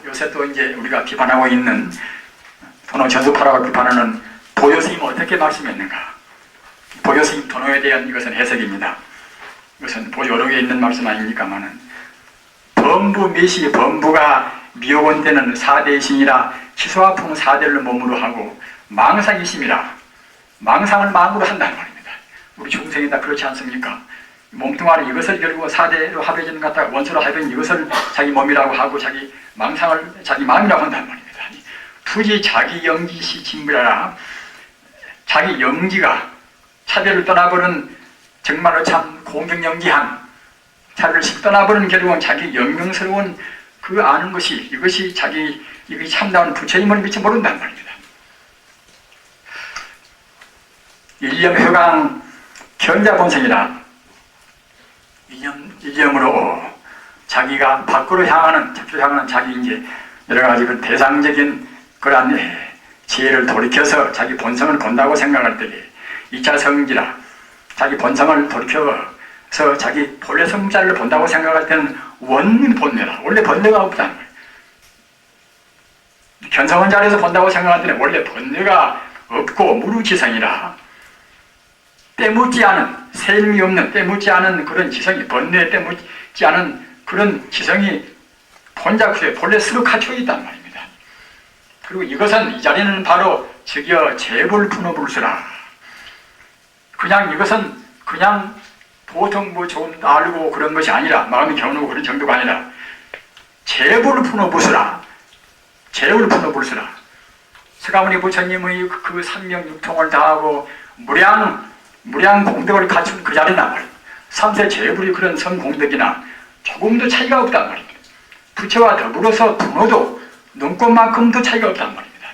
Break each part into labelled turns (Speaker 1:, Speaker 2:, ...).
Speaker 1: 요새 또 이제 우리가 비판하고 있는 도노 전수파라고 비판하는 보효스님은 어떻게 말씀했는가? 보효스님 도노에 대한 이것은 해석입니다. 이것은 여러 개 있는 말씀 아닙니까만은 범부 미시 범부가 미혹원되는 4대의 신이라 치수아풍 4대를 몸으로 하고 망상이심이라 망상을 마음으로 한다는 말입니다. 우리 중생이 다 그렇지 않습니까? 몸뚱아리 이것을 결국 4대로 합해지는 것 같다가 원수로 합해진 이것을 자기 몸이라고 하고 자기 망상을 자기 마음이라고 한다는 말입니다. 부지 자기 영지시 진부라라 자기 영지가 차별을 떠나버린 정말로 참 공경영지한 차별을 씩 떠나버리는 결국은 자기 영명스러운 그 아는 것이 이것이 참다운 부처님을 미처 모른단 말입니다. 일념효강 견자본성이라 일념으로 자기가 밖으로 향하는 자기 이제 여러 가지 그 대상적인 그러한 지혜를 돌이켜서 자기 본성을 본다고 생각할 때에 2차 성지라 자기 본성을 돌이켜서 자기 본래 성자를 본다고 생각할 때는 원인 본뇌라 원래 본뇌가 없다는 거예요. 견성한 자리에서 본다고 생각할 때는 원래 본뇌가 없고 무루지성이라 때묻지 않은 셀미 없는 때묻지 않은 그런 지성이 번뇌에 때묻지 않은 그런 지성이 본자쿠에 본래 스스로 갖춰 있단 말입니다. 그리고 이것은 이 자리는 바로 즉여 재불분호불수라 그냥 이것은 그냥 보통 뭐 좀 알고 그런 것이 아니라 마음이 겨누고 그런 정도가 아니라 재불분호불수라 재불분호불수라 서가모니 부처님의 그 삼명육통을 다하고 무량 공덕을 갖춘 그 자리란 말이에요. 삼세 재불이 그런 성공덕이나 조금도 차이가 없단 말입니다. 부처와 더불어서 분호도 눈꽃만큼도 차이가 없단 말입니다.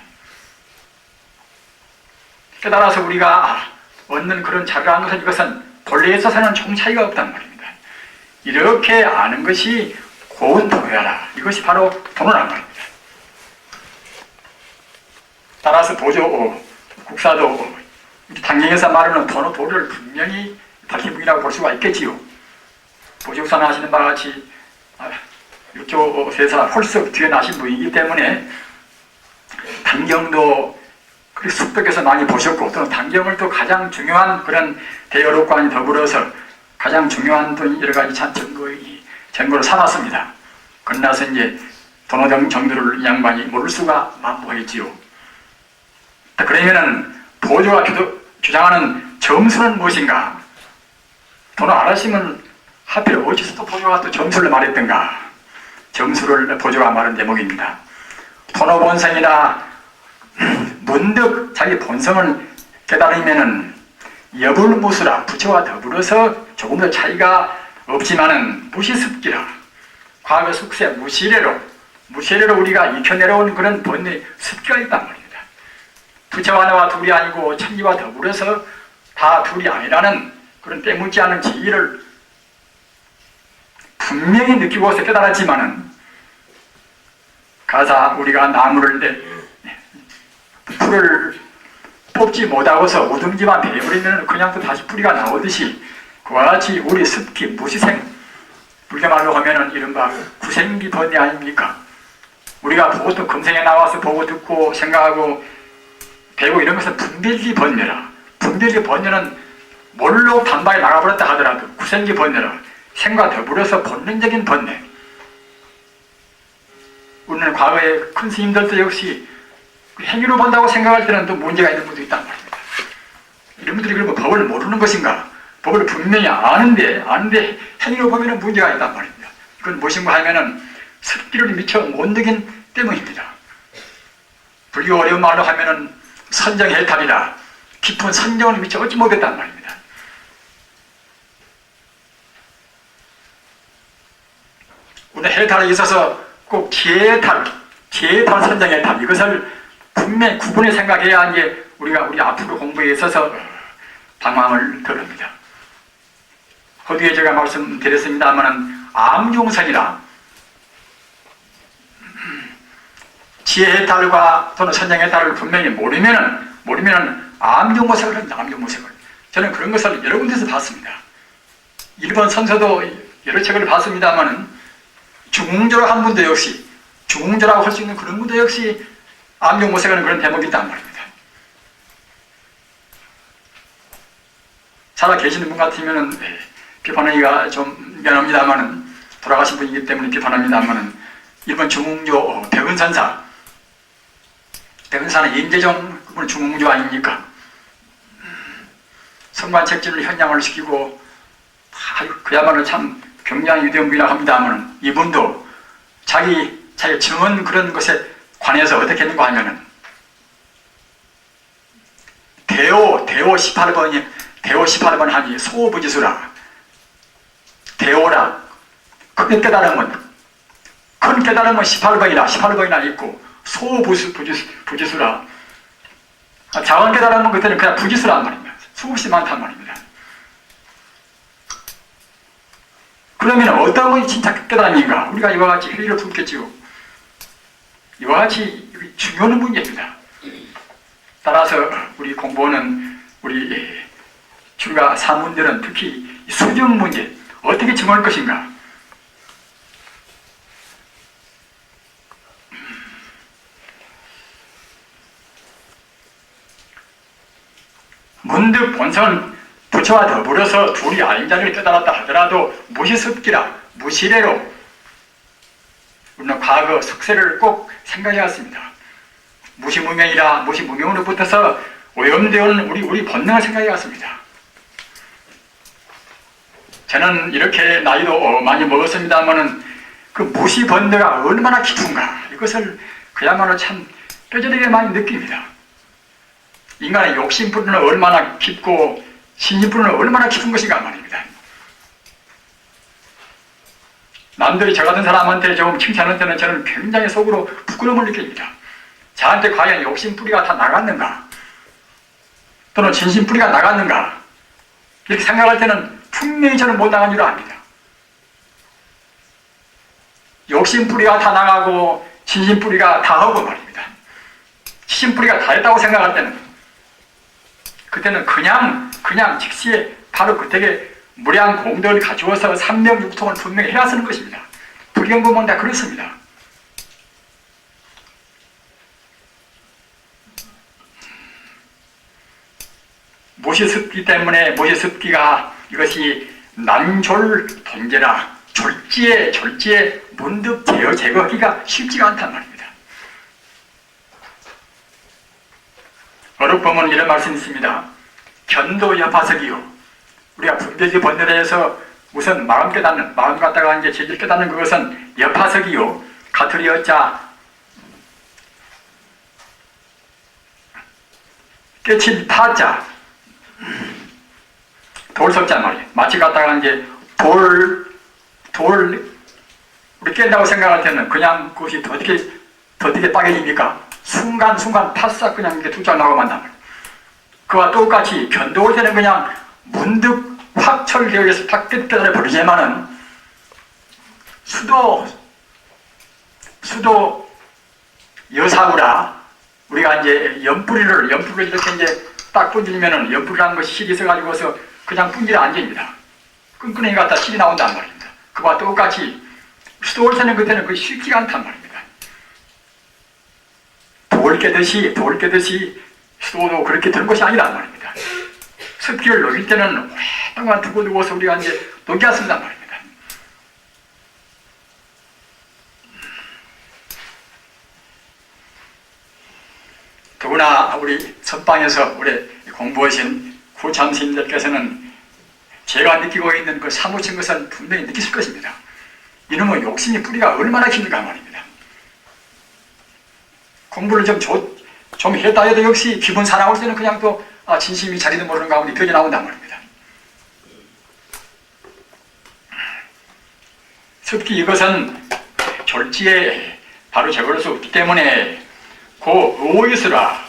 Speaker 1: 깨달아서 우리가 얻는 그런 자를 아는 것은 이것은 본래에 있어서는 조금 차이가 없단 말입니다. 이렇게 아는 것이 고운 도요라 이것이 바로 도노란 말입니다. 따라서 보조 국사도 당경에서 말하는 도를 분명히 밝힌분이라고 볼 수가 있겠지요. 보조국사나 하시는 바와 같이 이쪽에서 홀썩 뒤에 나신 분이기 때문에 당경도 숙덕에서 많이 보셨고 또는 당경을 또 가장 중요한 그런 대여록과는 더불어서 가장 중요한 또 여러 가지 전거로 삼았습니다. 끝나서 이제 도노정 정도를 이 양반이 모를 수가 만무했지요. 그러면은 보조가 주장하는 점수는 무엇인가? 도노 알았으면 하필 어디서 또 보조가 또 점수를 말했던가? 점수를 보조가 말한 대목입니다. 도노 본성이나 문득 자기 본성을 깨달으면은 여불무수라 부처와 더불어서 조금 더 차이가 없지만은 무시습기라 과거 숙세 무시래로 우리가 익혀내려온 그런 본의 습기가 있단 말입니다. 부처 하나와 둘이 아니고 천지와 더불어서 다 둘이 아니라는 그런 때묻지 않은 지위를 분명히 느끼고서 깨달았지만은 가사 우리가 풀을 뽑지 못하고서 우둥지만 베어버리면 그냥 또 다시 뿌리가 나오듯이 그와 같이 우리 습기 무시생 불교말로 하면은 이른바 구생기 번뇌 아닙니까? 우리가 보통 금생에 나와서 보고 듣고 생각하고 배우고 이런 것은 분별기 번뇌라. 분별기 번뇌는 뭘로 단박에 나가버렸다 하더라도 구생기 번뇌라. 생과 더불어서 본능적인 번뇌. 우리는 과거에 큰 스님들도 역시 행위로 본다고 생각할 때는 또 문제가 있는 분도 있단 말입니다. 이런 분들이 그러면 법을 모르는 것인가? 법을 분명히 아는데 행위로 보면 문제가 있단 말입니다. 그건 무엇인가 하면은 습기를 미처 못 느낀 때문입니다. 불교 어려운 말로 하면은 선정해탈이라 깊은 선정을 미처 얻지 못했단 말입니다. 오늘 해탈에 있어서 꼭 지혜탈, 선정해탈 이것을 분명히 구분해 생각해야 이제 우리 앞으로 공부에 있어서 방황을 덜합니다. 허뒤에 제가 말씀드렸습니다만은 암중선이라 지혜해탈과 또는 선정해탈을 분명히 모르면은 암중모색을 합니다. 암중모색을. 저는 그런 것을 여러 군데서 봤습니다. 일본 선서도 여러 책을 봤습니다만은 중흥조로 한 분도 역시 중웅조라고 할 수 있는 그런 분도 역시 암경 못 새가는 그런 대목이 있단 말입니다. 살아 계시는 분 같으면은 비판하기가 좀 미안합니다만은, 돌아가신 분이기 때문에 비판합니다만은, 일본 중웅조 백은사는 임재정 그분은 중웅조 아닙니까? 성관책진을 현장을 시키고 그야말로 참 굉장히 위대한 분이라고 합니다만은, 이분도 자기 증언 그런 것에 관해서 어떻게 했는가 하면은 대오 18번 하니 소부지수라, 대오라 큰 깨달음은 18번이나 있고, 소부지수라 작은 깨달음은 그때는 그냥 부지수란 말입니다. 수없이 많단 말입니다. 그러면 어떤 것이 진짜 깨달음인가? 우리가 이와 같이 회의를 품겠지요. 이와 같이 중요한 문제입니다. 따라서 우리 공부하는 우리 출가 사문들은 특히 수정 문제, 어떻게 정할 것인가? 문득 본선 부처와 더불어서 둘이 아인자리를 깨달았다 하더라도 무시습기라, 무시래로 우리는 과거 숙세를 꼭 생각해야 습니다. 무시무명으로 붙어서 오염되어 오는 우리 본능을 생각해야 습니다. 저는 이렇게 나이도 많이 먹었습니다만은 그 무시 번뇌가 얼마나 깊은가, 이것을 그야말로 참 뼈저리게 많이 느낍니다. 인간의 욕심불은 얼마나 깊고 신심불은 얼마나 깊은 것인가 말입니다. 남들이 저 같은 사람한테 조금 칭찬할 때는 저는 굉장히 속으로 부끄러움을 느낍니다. 저한테 과연 욕심뿌리가 다 나갔는가, 또는 진심뿌리가 나갔는가, 이렇게 생각할 때는 분명히 저는 못 나간 줄 압니다. 욕심뿌리가 다 나가고 진심뿌리가 다 하고 말입니다. 치심뿌리가 다 했다고 생각할 때는, 그때는 그냥 즉시에 바로 그때에 무량 공덕을 가져와서 삼명육통을 분명히 해야 쓰는 것입니다. 불경부문 다 그렇습니다. 무시습기 때문에, 무시습기가 이것이 난졸돈제라, 졸지에 문득 제거하기가 쉽지가 않단 말입니다. 어록보면 이런 말씀이 있습니다. 견도여파석이요. 우리가 분별지 번뇌에 대해서 우선 마음 갖다가 이제 재질 깨닫는 그것은 여파석이요. 가투리 여자, 깨친 타자, 돌석자 말이에요. 마치 갖다가 이제 우리 깬다고 생각할 때는 그냥 그것이 어떻게 빠개집니까? 순간 파싹 그냥 이렇게 툭 나가고 만단 말이에요. 그와 똑같이 견도올 때는 그냥 문득 확 철되어서 탁 깨달아 버리지만은 수도 여사구라, 우리가 이제 연뿌리를 이렇게 이제 딱 분질면은 연뿌리라는 것이 실이 있어가지고서 그냥 분질이 안 됩니다. 끈끈하게 갖다 실이 나온단 말입니다. 그와 똑같이 수도 올 때는 그때는 그게 쉽지가 않단 말입니다. 돌 깨듯이 수도도 그렇게 되는 것이 아니란 말입니다. 습기를 녹일 때는 오랫동안 두고서 우리가 이제 녹여야 쓴단 말입니다. 더구나 우리 선방에서 우리 공부하신 구참스님들께서는 제가 느끼고 있는 그 사무친 것은 분명히 느끼실 것입니다. 이놈의 욕심의 뿌리가 얼마나 깊은가 말입니다. 공부를 좀 했다 해도 역시 기분 사나울 때는 그냥 또 진심이 자리도 모르는 가운데 펴져나온단 말입니다. 특히 이것은 졸지에 바로 제거할 수 없기 때문에 오이스라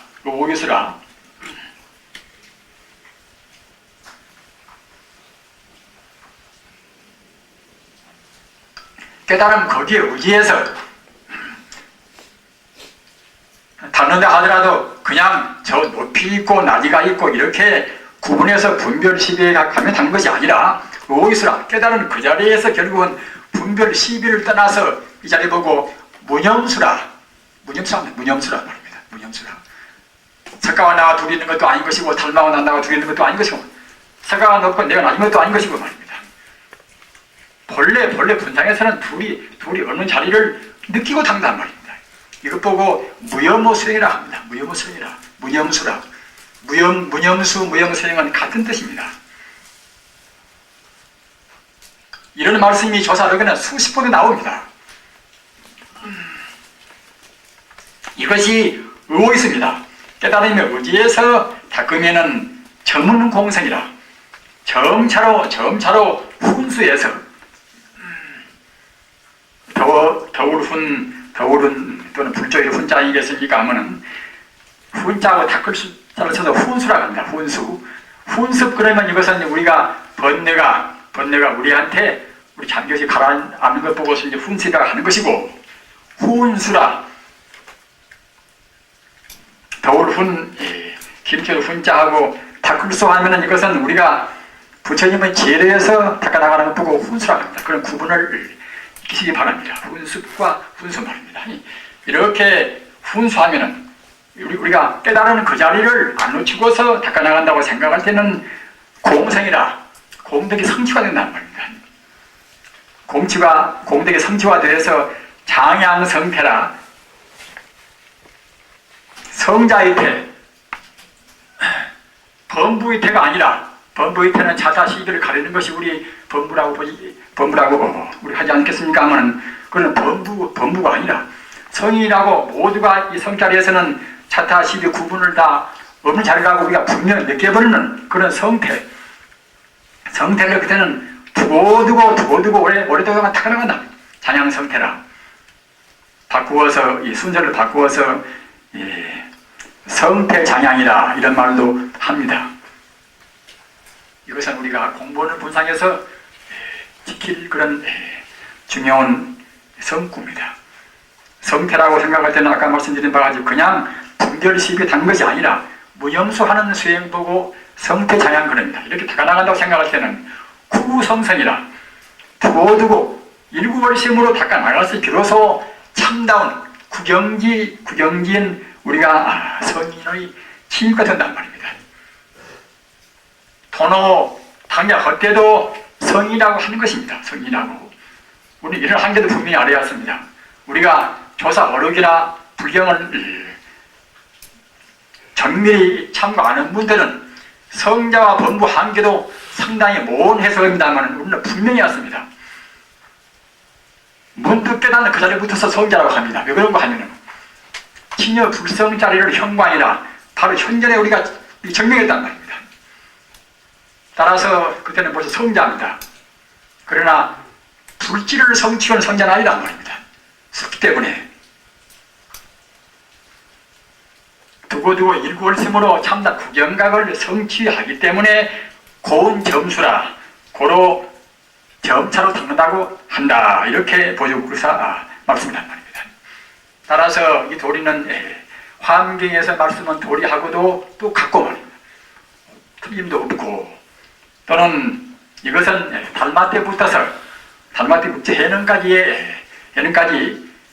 Speaker 1: 깨달음 거기에 의지해서 닿는다 하더라도 그냥 저 높이 있고 낮이가 있고 이렇게 구분해서 분별 시비에 가면 닿는 것이 아니라 오이스라 깨달은 그 자리에서 결국은 분별 시비를 떠나서 이 자리 보고 무념수라. 무념수라 말입니다. 무념수라. 석가와 나와 둘이 있는 것도 아닌 것이고 달마와 나와 둘이 있는 것도 아닌 것이고 석가가 높고 내가 아닌 것도 아닌 것이고 말입니다. 본래 분상에서는 둘이 어느 자리를 느끼고 당단 말입니다. 이것 보고 무염무수행이라 합니다. 무염무수행이라. 무념수라. 무념수, 무염수행은 같은 뜻입니다. 이런 말씀이 조사록에는 수십 번에 나옵니다. 이것이 의오있습니다. 깨달음의 의지에서 닦으면은 점은공생이라. 점차로 훈수에서 더울은 또는 불조의 훈자이겠습니까 하면은 훈자하고 닦을자를 쳐서 훈수라고 합니다. 훈습 그러면 이것은 우리가 번뇌가 우리한테 우리 잠겨서 가라앉는 것 보고서 이제 훈수라고 하는 것이고 훈수라. 김치로 훈자하고 닦을수 하면은 이것은 우리가 부처님의 제례에서 닦아나가는 것 보고 훈수라고 합니다. 그런 구분을 익히시기 바랍니다. 훈습과 훈수 말입니다. 이렇게 훈수하면은 우리가 깨달은 그 자리를 안 놓치고서 닦아나간다고 생각할 때는 공생이라 공덕이 성취가 된다는 말입니다. 공덕이 성취가 돼서 장양성태라 성자의 태, 범부의 태가 아니라 범부의 태는 자사 시비를 가리는 것이 우리 범부라고 우리 하지 않겠습니까? 하면은 그건 범부가 아니라 성인이라고 모두가 이 성자리에서는 자타 시비 구분을 다 없는 자리라고 우리가 분명히 느껴버리는 그런 성태를 그때는 두고두고 오랫동안 타가나간다. 잔양성태라 바꾸어서 이 순서를 바꾸어서 성태장양이라 이런 말도 합니다. 이것은 우리가 공부하는 분상에서 지킬 그런 중요한 성구입니다. 성태라고 생각할 때는 아까 말씀드린 바와 같이 그냥 분별시비 단 것이 아니라 무염수하는 수행 보고 성태장양 그럽니다. 이렇게 닦아나간다고 생각할 때는 구성성이라 두고두고 일구월심으로 닦아나가서 비로소 참다운 구경지인 우리가 성인의 침입가 된단 말입니다. 도노 당야 헛되도 성이라고 하는 것입니다. 성이라고. 우리 이런 한계도 분명히 알아야 했습니다. 우리가 조사 어록이나 불경을 정밀히 참고하는 분들은 성자와 범부 한계도 상당히 모호한 해석입니다만 우리는 분명히 알습니다. 문득 깨닫는 그 자리에 붙어서 성자라고 합니다. 왜 그런 거 하면은 친여 불성 자리를 현광이라 바로 현전에 우리가 증명했단 말입니다. 따라서 그때는 벌써 성자입니다. 그러나 불지를 성취한 성자는 아니란 말입니다. 섰기 때문에 두고두고 일구월심으로 참다 구경각을 성취하기 때문에 고운 점수라 고로 점차로 닦는다고 한다. 이렇게 보조국사 말씀을 한 말입니다. 따라서 이 도리는 환경에서 말씀은 도리하고도 또 같고 말입니다. 틀림도 없고 또는 이것은 달마 때 붙어서 달마 때 붙여 해능까지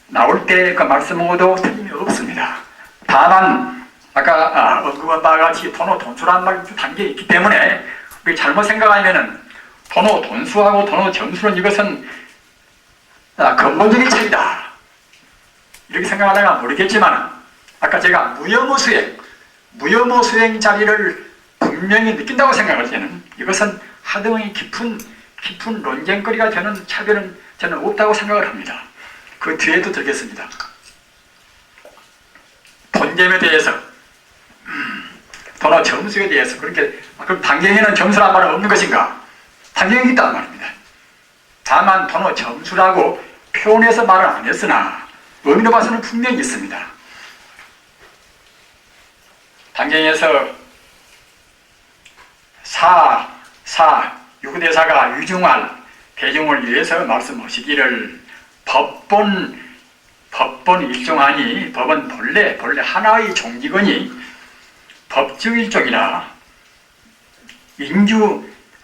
Speaker 1: 나올 때 그 말씀하고도 틀림이 없습니다. 다만 아까 언급한 바와 같이 도노 돈수라는 말이 단계에 있기 때문에 우리 잘못 생각하면은 도노 돈수하고 도노 점수는 이것은 근본적인 차이다. 이렇게 생각하다가 모르겠지만 아까 제가 무혐오 수행 자리를 분명히 느낀다고 생각할 때는 이것은 하등의 깊은 논쟁거리가 되는 차별은 저는 없다고 생각을 합니다. 그 뒤에도 들겠습니다. 본점에 대해서 도노 점수에 대해서 그렇게 그럼 단경에는 점수란 말은 없는 것인가? 단경이 있다는 말입니다. 다만 도노 점수라고 표현해서 말을 안 했으나 의미로 봐서는 분명히 있습니다. 단경에서 유구대사가 유중할 대중을 위해서 말씀하시기를 법본 일종하니 법은 본래 하나의 종기거니 법즉 일종이라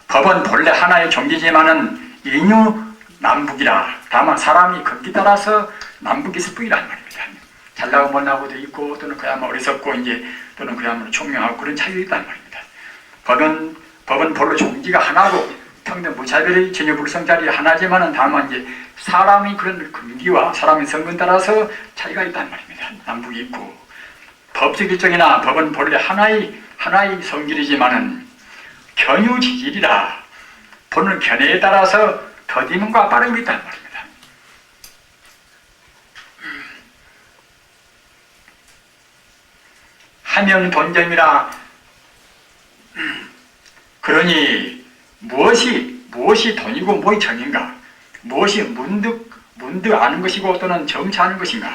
Speaker 1: 법은 본래 하나의 종기지만은 인유 남북이라 다만 사람이 거기 따라서 남북이 있을 뿐이란 말입니다. 잘나고 못나고도 있고 또는 그야말로 어리석고 이제 또는 그야말로 총명하고 그런 차이가 있단 말입니다. 법은 본래 종지가 하나고 평등 무차별의 전유불성자리 하나지만은 다만 이제 사람이 그런 금기와 사람의 성분 따라서 차이가 있단 말입니다. 남북이 있고 법적 일정이나 법은 본래 하나의 성질이지만은 견유지질이라 보는 견해에 따라서 더딤과 빠름이 있단 말입니다. 하명 돈점이라 그러니 무엇이 돈이고 무엇이 정인가? 무엇이 문득 아는 것이고 또는 점차 아는 것인가?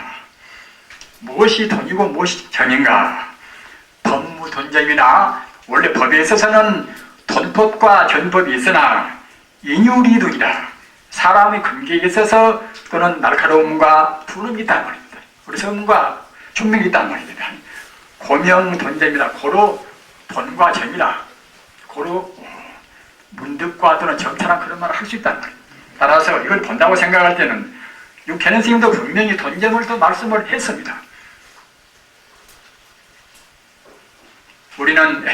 Speaker 1: 무엇이 돈이고 무엇이 정인가? 법무돈점이나 원래 법에 있어서는 돈법과 전법이 있으나 인유리득이다. 사람의 근기에 있어서 또는 날카로움과 푸름이 있단 말입니다. 어리석음과 총명이 있단 말입니다. 고명돈점이다. 고로 돈과 정이다. 고로 문득과 또는 점차나 그런 말을 할 수 있단 말입니다. 따라서 이걸 본다고 생각할 때는 육현현 스님도 분명히 돈점을 또 말씀을 했습니다. 우리는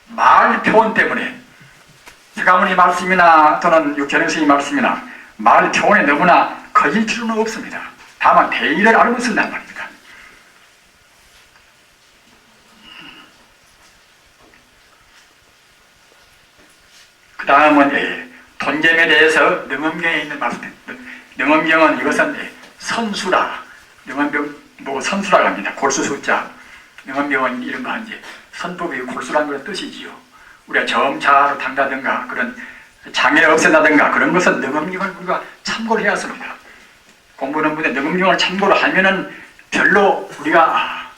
Speaker 1: 말 표현 때문에 서가모니 말씀이나 또는 육현현 스님 말씀이나 말 표현에 너무나 거질 필요는 없습니다. 다만 대의를 알고 쓴단 말입니다. 그 다음은 돈점에 대해서 능엄경에 있는 말씀입니다. 능엄경은 이것은 선수라, 능엄경 보고 선수라고 합니다. 골수 숫자. 능엄경은 이른바 이제 선법의 골수라는 그런 뜻이지요. 우리가 점차로 당다든가 그런 장애를 없앤다든가 그런 것은 능엄경을 우리가 참고를 해야 합니다. 공부하는 분에 능엄경을 참고를 하면은 별로 우리가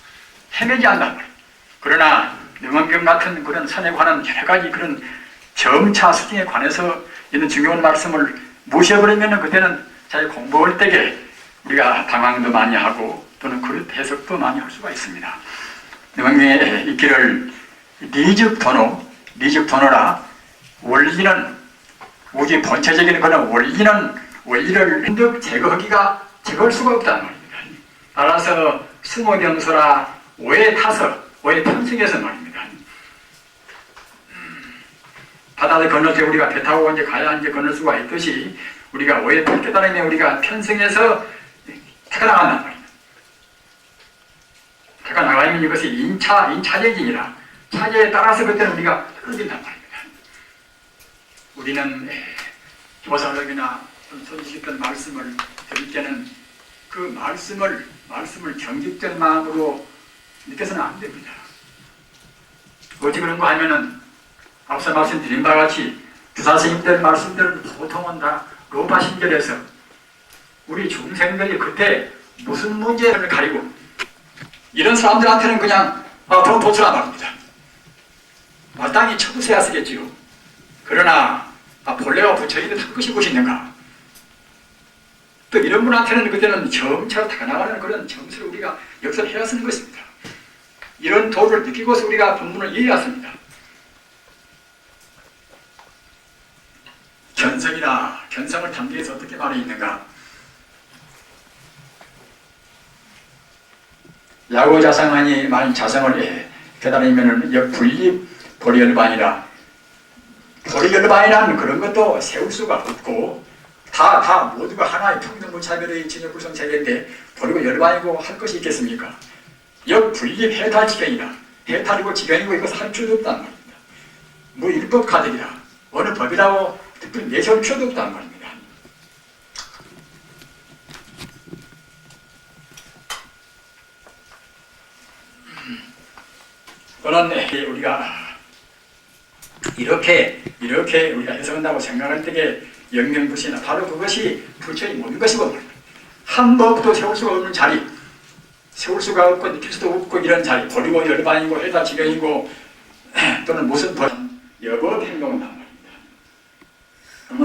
Speaker 1: 헤매지 않는단 말이에요. 그러나 능엄경 같은 그런 선에 관한 여러 가지 그런 점차 수준에 관해서 있는 중요한 말씀을 무시해버리면 그때는 자기 공부할 때에 우리가 방황도 많이 하고 또는 그런 해석도 많이 할 수가 있습니다. 능엄경에 있기를 리즉도노라 원리는 우주의 본체적인 그런 원리를 흔적 제거할 수가 없다는 말입니다. 따라서 수모경소라 오해 편승해서 말입니다. 바다를 건널 때 우리가 배 타고 이제 가야 이제 건널 수가 있듯이 우리가 오해 깨달음에 우리가 편승해서 태가 나간단 말입니다. 태가 나가면 이것이 인차적이니라 차제에 따라서 그때는 우리가 흐른단 말입니다. 우리는 교사력이나 선지식된 말씀을 들을 때는 그 말씀을 경직된 마음으로 느껴서는 안 됩니다. 어찌 그런 거 하면은 앞서 말씀드린 바와 같이 주사스님들 말씀들은 보통은 다 로마 신절에서 우리 중생들이 그때 무슨 문제를 가리고 이런 사람들한테는 그냥 돈 도출한 말입니다. 마땅히 처부세야 쓰겠지요. 그러나 본래와 부처인데 한 것이 무엇인가? 또 이런 분한테는 그때는 점차 다가나가는 그런 점수를 우리가 역설해야 쓰는 것입니다. 이런 도를 느끼고서 우리가 본문을 이해해야 씁니다. 견성을 담기해서 어떻게 말해 있는가? 야고자상하니 만일 자성을 깨달으면은 역분립 도리열반이라 도리열반이라는 그런 것도 세울 수가 없고 다 모두가 하나의 평등무차별의 진여불성 세계인데 도리고 열반이고 할 것이 있겠습니까? 역분립 해탈 지경이다. 해탈이고 지경이고 이것을 할 필요도 없단 말입니다. 무일법 가득이라 어느 법이라고 특별히 내세울 필요도 없단 말입니다. 또는 우리가 이렇게 우리가 해석한다고 생각할 때에 영명부시나 바로 그것이 부처의 모든 것이고 한 법도 세울 수가 없는 자리, 세울 수가 없고 느낄 수도 없고 이런 자리, 버리고 열반이고 해다 지경이고 또는 무슨 법, 여법 행동을 한 말입니다.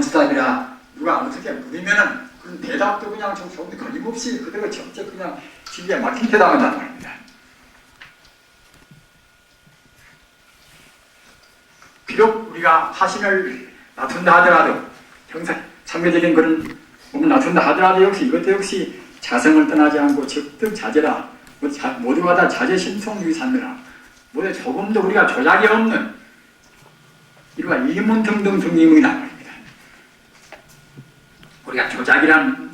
Speaker 1: 스타일이라 누가 어떻게 물으면은 그런 대답도 그냥 좀 조금 거침없이 그대로 직접 그냥 진리에 막힌 대답한단 말입니다. 비록 우리가 화신을 낮춘다 하더라도 형상 상대적인 그런 몸을 낮춘다 하더라도 역시 이것도 역시 자성을 떠나지 않고 적득자재라. 모두가 다 자재신통유의 삶이라. 모두 조금도 우리가 조작이 없는 이루가 이문등등 등이문이란 말입니다. 우리가 조작이란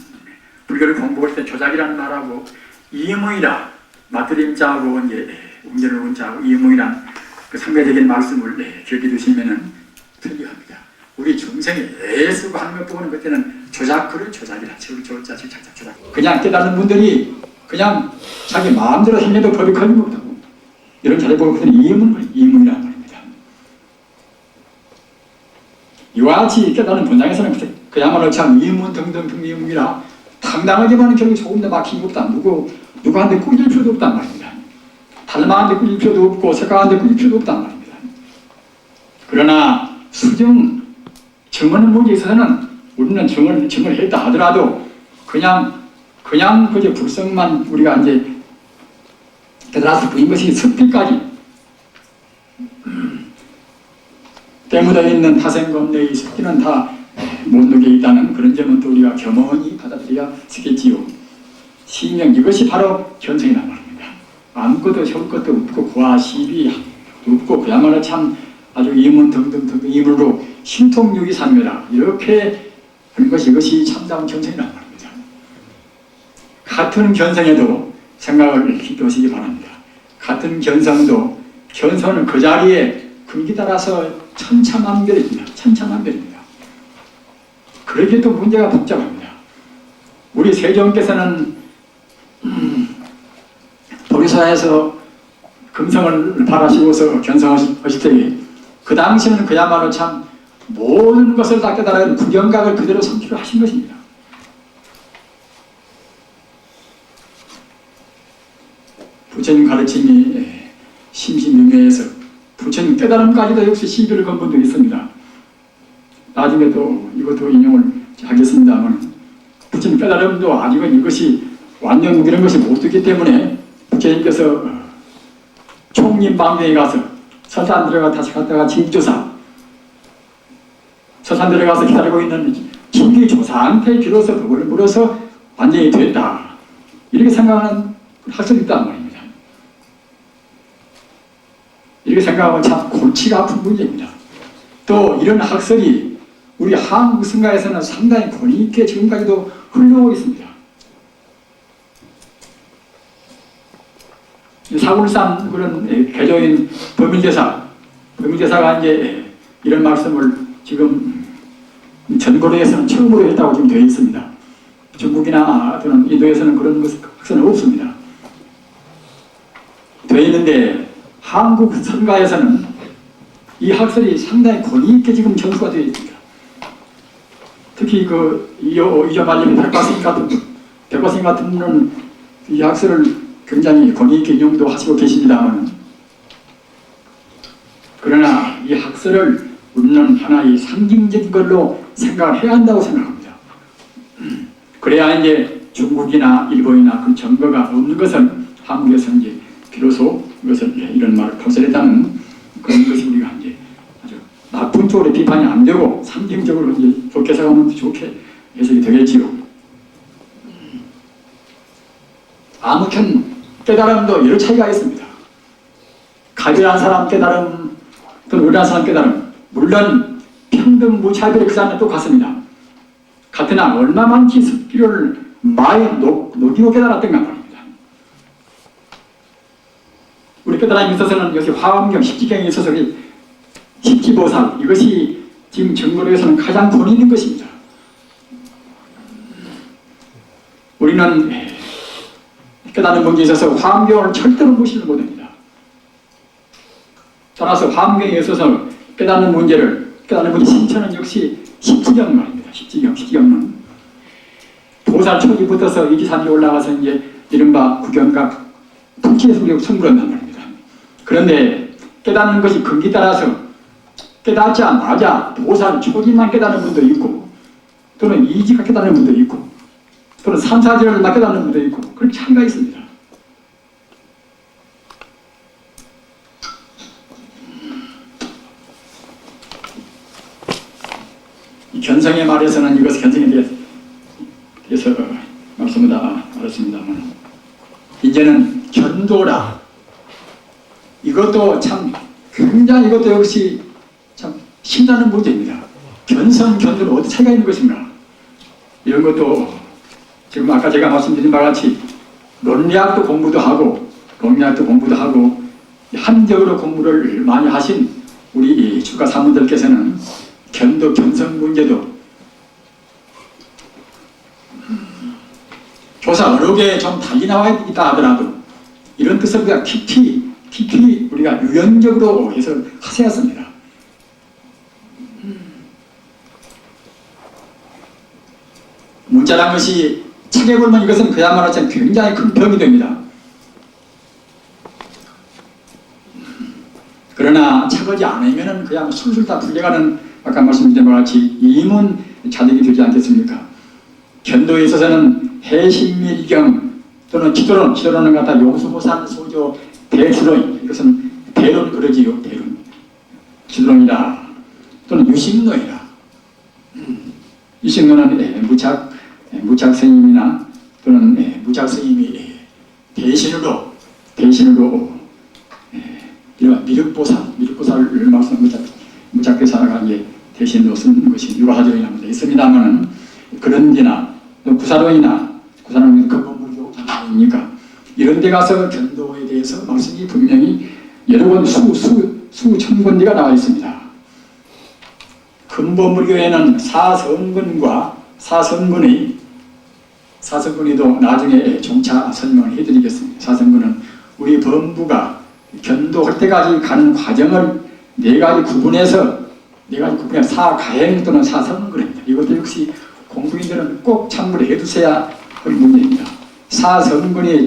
Speaker 1: 불교를 공부할 때 조작이라는 말하고 이문이라 마트림자하고 이제 웅절을 운자하고 이문이란 그 상대적인 말씀을 기억해 두시면은 틀리합니다. 우리 중생이 애쓰고 하는 것 보고는 그때는 조작그를 조작이라. 조자 작작 조작. 그냥 깨닫는 분들이 그냥 자기 마음대로 행해도 법이 걸림 없다고. 이런 자리 보고 그때는 이문이란 말입니다. 이와 같이 깨닫는 본장에서는 그야말로 참 이문 등등 이문이라 당당하게만 결국 조금도 막힘이 없다. 누구한테 꾸길 필요도 없단 말입니다. 달마한테 꾸길 필요도 없고 색깔한테 꾸길 필요도 없단 말입니다. 그러나 정언의 문제에 있어서는 우리는 정을 했다 하더라도 그냥 그저 불성만 우리가 이제 깨달아서 부인 것이 습기까지 때묻어 있는 타생검내의 습기는 다 못 녹여 있다는 그런 점은 또 우리가 겸허히 받아들여야 쓰겠지요. 시명 이것이 바로 견성이란 말입니다. 아무것도 세울 것도 없고 구하 시비 없고 그야말로 참 아주 이문 등등 이문으로 신통유의 삶이라 이렇게 하는 것이 이것이 참다운 견성이란 말입니다. 같은 견성에도 생각을 깊이 하시기 바랍니다. 같은 견성은 그 자리에 금기 따라서 천차만별입니다. 천차만별입니다. 그렇게 또 문제가 복잡합니다. 우리 세종께서는 도리사에서 금성을 바라시고서 견성하실 때 그 당시에는 그야말로 참 모든 것을 다 깨달은 구경각을 그대로 성취를 하신 것입니다. 부처님 가르침이 심심유명해서 부처님 깨달음까지도 역시 시비를 건 분도 있습니다. 나중에 또 이것도 인용을 하겠습니다만 부처님 깨달음도 아직은 이것이 완전 이런 것이 못 되기 때문에 부처님께서 총림방경에 가서 서산 들어가 다시 갔다가 진조사 서산 들어가서 기다리고 있는 진기조사한테 비로소 법을 물어서 완전히 됐다 이렇게 생각하는 학설이 있단 말입니다. 이렇게 생각하면 참 골치가 아픈 문제입니다. 또 이런 학설이 우리 한국 성가에서는 상당히 권위 있게 지금까지도 흘러오고 있습니다. 사굴산 그런 개조인 법일대사가 이제 이런 말씀을 지금 전거로에서는 처음으로 했다고 지금 되어 있습니다. 중국이나 또는 인도에서는 그런 학설은 없습니다. 되어 있는데 한국 선가에서는 이 학설이 상당히 권위 있게 지금 전수가 되어 있습니다. 특히 그 이조말님 백과스님 같은 분은 이 학설을 굉장히 권위 있게 인용도 하시고 계십니다만 그러나 이 학설을 우리는 하나의 상징적인 걸로 생각을 해야 한다고 생각합니다. 그래야 이제 중국이나 일본이나 그 증거가 없는 것은 한국에서 이제 비로소 이것을 이런 말을 거스렸다는 그런 것이 우리가 이제 아주 나쁜 쪽으로 비판이 안 되고 상징적으로 이제 좋게 생각하면 좋게 해석이 되겠지요. 아무튼 깨달음도 여러 차이가 있습니다. 가벼운 사람 깨달음 또는 어려운 사람 깨달음 물론 평등 무차별이 그 사람은 똑같습니다. 같으나 얼마만치 습기를 많이 녹이고 깨달았던가 말입니다. 우리 깨달음에 있어서는 역시 화엄경, 십지경에 있어서 십지보살 이것이 지금 정거로에서는 가장 본의 있는 것입니다. 우리는 깨닫는 문제에 있어서 화엄경을 절대로 무시를 못합니다. 따라서 화엄경에 있어서 깨닫는 문제 신천은 역시 십지경 말입니다. 십지경은 보살 초기부터서 이지산에 올라가서 이제 이른바 구경각 통치에서 우리가 성불한단 말입니다. 그런데 깨닫는 것이 근기 따라서 깨닫자마자 보살 초기만 깨닫는 분도 있고 또는 이지가 깨닫는 분도 있고 또는 삼사절을 깨닫는 분도 있고 그렇게 차이가 있습니다. 이 견성의 말에서는 견성에 대해서 말씀을 다 이제는 견도라. 이것도 참 굉장히 이것도 역시 참 신나는 문제입니다. 견성, 견도는 어디 차이가 있는 것인가? 이런 것도 지금 아까 제가 말씀드린 바와 같이 논리학도 공부도 하고 한적으로 공부를 많이 하신 우리 주가 사모님들께서는 견도, 견성 문제도 교사 여러 개 좀 달리 나와 있다 하더라도 이런 뜻을 우리가 깊이 우리가 유연적으로 해석하셔야 합니다. 문자란 것이 책에 보면 이것은 그야말로 굉장히 큰 병이 됩니다. 그러나 착하지 않으면 그냥 술술 다 풀려가는 아까 말씀드린 바와 같이 이문 자득이 되지 않겠습니까? 견도에 있어서는 해신밀경 또는 기도론을 갖다 용수보산 소조 대수론, 이것은 대론 그러지요. 대론 기도론이라 또는 유식론이라. 유식론은 무착 스님이나 또는 무착 스님이 대신으로 이런 미륵보살을 말씀한 무착대사가 이제 대신으로 쓰는 것이 유화조이나 뭐 있습니다만은 그런 데나 또 구사론이나 근본불교입니까? 이런 데 가서 견도에 대해서 말씀이 분명히 여러 번 수천 군데가 나와 있습니다. 근본불교에는 사성근의도 나중에 종차 설명을 해드리겠습니다. 사성근은 우리 범부가 견도할 때까지 가는 과정을 네 가지 구분해서 사가행 또는 사성근입니다. 이것도 역시 공부인들은 꼭 참고를 해두셔야 할 문제입니다. 사성근의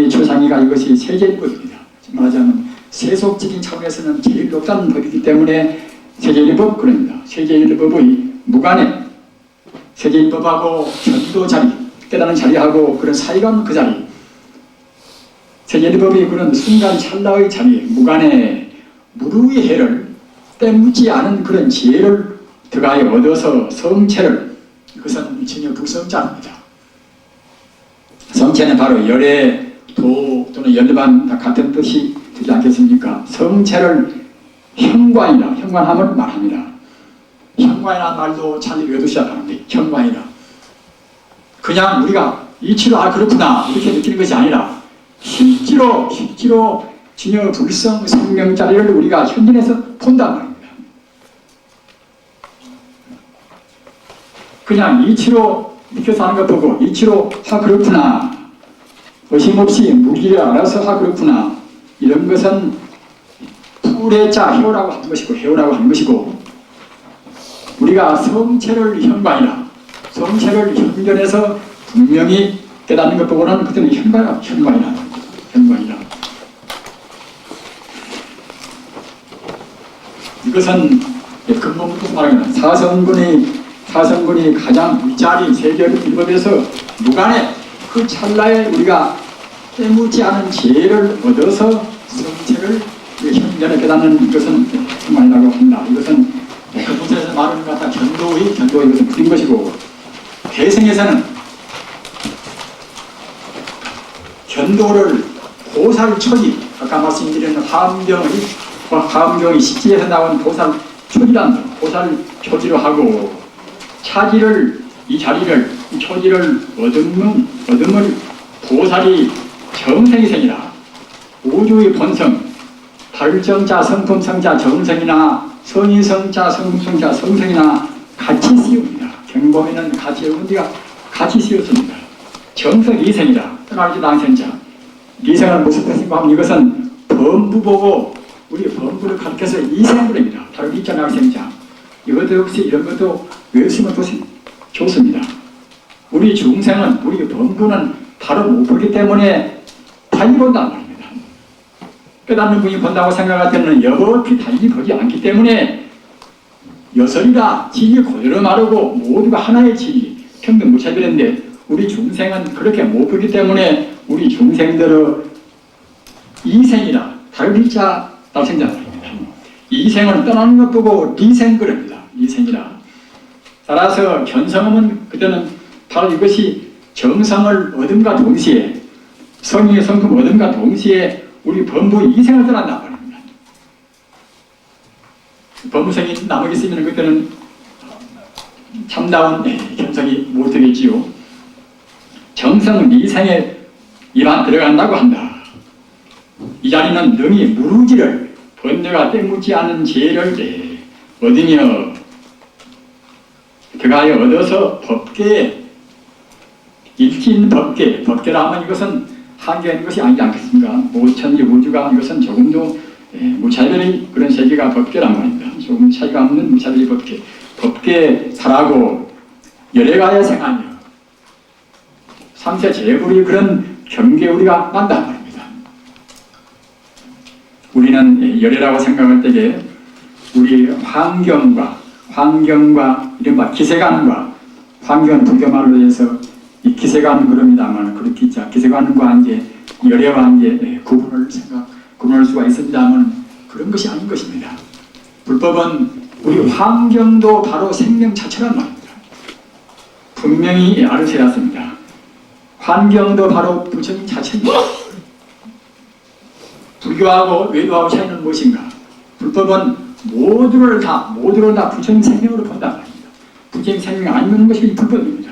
Speaker 1: 최상위가 이것이 세계일법입니다. 말하자면 세속적인 차원에서는 제일 높다는 법이기 때문에 세계일법 그럽니다. 세계일법의 무관에 세계일법하고 견도 자리, 깨달은 자리하고 그런 사이가 없는 그 자리, 세계일법이 그런 순간 찰나의 자리에 무관에 무루의 해를 때묻지 않은 그런 지혜를 들어가여 얻어서 성체를, 그것은 전혀 불성자입니다. 성체는 바로 열의 도 또는 열반 다 같은 뜻이 되지 않겠습니까? 성체를 현관함을 말합니다. 현관이라는 말도 잘 외우셔야 하는데, 현관이라 그냥 우리가 이치로 그렇구나 이렇게 느끼는 것이 아니라 실제로 진여 불성 생명자리를 우리가 현진에서 본단 말입니다. 그냥 이치로 느껴서 하는 것 보고 이치로 그렇구나, 의심없이 무기를 알아서 그렇구나, 이런 것은 풀해자 해오라고 하는 것이고 우리가 성체를 현관이라, 성체를 현견해서 분명히 깨닫는 것 보고는 그때는 현관이라. 이것은 근본부터 말하는 사성근이 가장 윗자리 세계일법에서 무관에 그 찰나에 우리가 깨묻지 않은 지혜를 얻어서 성체를 현견에 깨닫는 것은 현관이라고 합니다. 이것은 그 부분에서 말하는 것 같아 견도의 것은 풀린 것이고, 대승에서는 견도를 보살초지, 아까 말씀드린 화엄경의 식지에서 나온 보살초지란 보살초지로 하고, 이 초지를 얻음을 보살이 정생이생이라, 우주의 본성, 발정자, 성품성자, 정성이나 선인성자, 성품성자, 성성이나 같이 씌웁니다. 경범에는 같이 여러 군데가 같이 씌웠습니다. 정성 이생이라, 떠나지 당생자. 이생은 무슨 뜻인가 하면 이것은 범부 보고 우리 범부를 가르쳐서 이생을 합니다. 바로 이자나생자. 이것도 역시 이런 것도 외우시면 좋습니다. 우리 중생은, 우리 범부는 바로 못 보기 때문에 달리 본단 말입니다. 깨닫는 분이 본다고 생각할 때는 여법이 달리 보지 않기 때문에 여설이라 진리 그대로 말하고 모두가 하나의 진리, 평등 무차별인데 우리 중생은 그렇게 못 보기 때문에 우리 중생들의 이생이라, 다른 이자 날생자 말입니다. 이생은 떠나는 것 보고 리생 그럽니다. 리생이라. 따라서 견성음은 그때는 바로 이것이 정성을 얻음과 동시에 성의의 성품 얻음과 동시에 우리 범부 이생을 떠난단 말입니다. 범부생이 남에게 있으면 그때는 참다운 견성이 못 되겠지요. 정성 미생에 입안 들어간다고 한다. 이 자리는 능히 무르지를 번뇌가 때묻지 않은 지혜를 얻으며 그가여 얻어서 법계에 일진 법계라 하면 이것은 한계가 있는 것이 아니지 않겠습니까? 모천지 우주가 이것은 조금도 무차별의 그런 세계가 법계란 말입니다. 조금 차이가 없는 무차별의 법계. 법계에 살아고 열애가야 생하며 삼세 제불이 그런 경계에 우리가 만단 말입니다. 우리는 열애라고 생각할 때에 우리 환경과 이른바 기세관과 환경은 불교말로 해서 이 기세관 그럽니다만 그렇게 기세관과 이제 열애와 이제 구분할 수가 있습니다만 그런 것이 아닌 것입니다. 불법은 우리 환경도 바로 생명 자체란 말입니다. 분명히 알으셔야 습니다. 환경도 바로 부처님 자체입니다. 불교하고 외도하고 차이는 무엇인가? 불법은 모두를 다 부처님 생명으로 본단 말입니다. 부처님 생명 아니면 것이 불법입니다.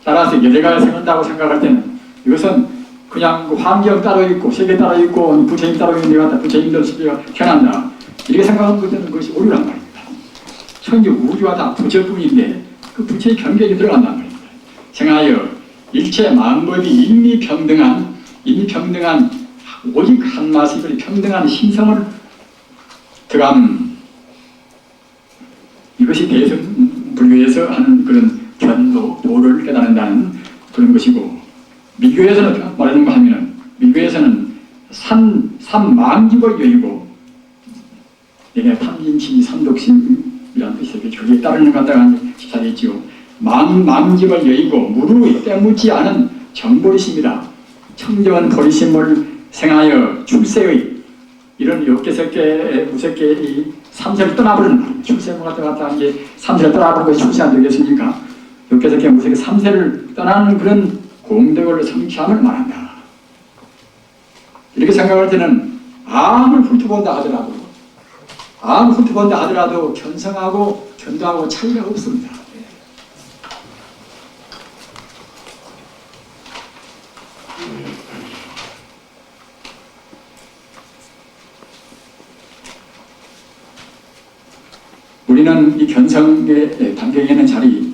Speaker 1: 따라서 열애가 생긴다고 생각할 때는 이것은 그냥 환경 따로 있고 세계 따로 있고 부처님 따로 있는 데가 부처님들 세계가 편한다 이렇게 생각하는 것은 그것이 오류란 말입니다. 천지 우주가 다 부처뿐인데 그 부처의 경계에 들어간단 말입니다. 생하여 일체 만법이 인미평등한 오직 한 마스의 평등한 신성을 득함. 이것이 대승 불교에서 하는 그런 도를 깨닫는다는 그런 것이고, 밀교에서는 말하는 거 하면은 밀교에서는 삼망집을 여의고, 얘네 탐진치 삼독심이라는 뜻이죠. 그게 따르는 것 같다가 시작했지요. 망집을 여의고 무루 때묻지 않은 정보리심이라 청정한 보리심을 생하여 출세의 이런 욕계색계 무색계의 삼세를 떠나버리는 말입니다. 출세문 같은 이제 삼세를 떠나버리는 것이 출세 안 되겠습니까? 욕계색계 무색계 삼세를 떠나는 그런 공덕을 성취함을 말한다. 이렇게 생각할 때는 암을 훑어본다 하더라도 견성하고 견도하고 차이가 없습니다. 우리는 이 견성의 단계에 있는 자리,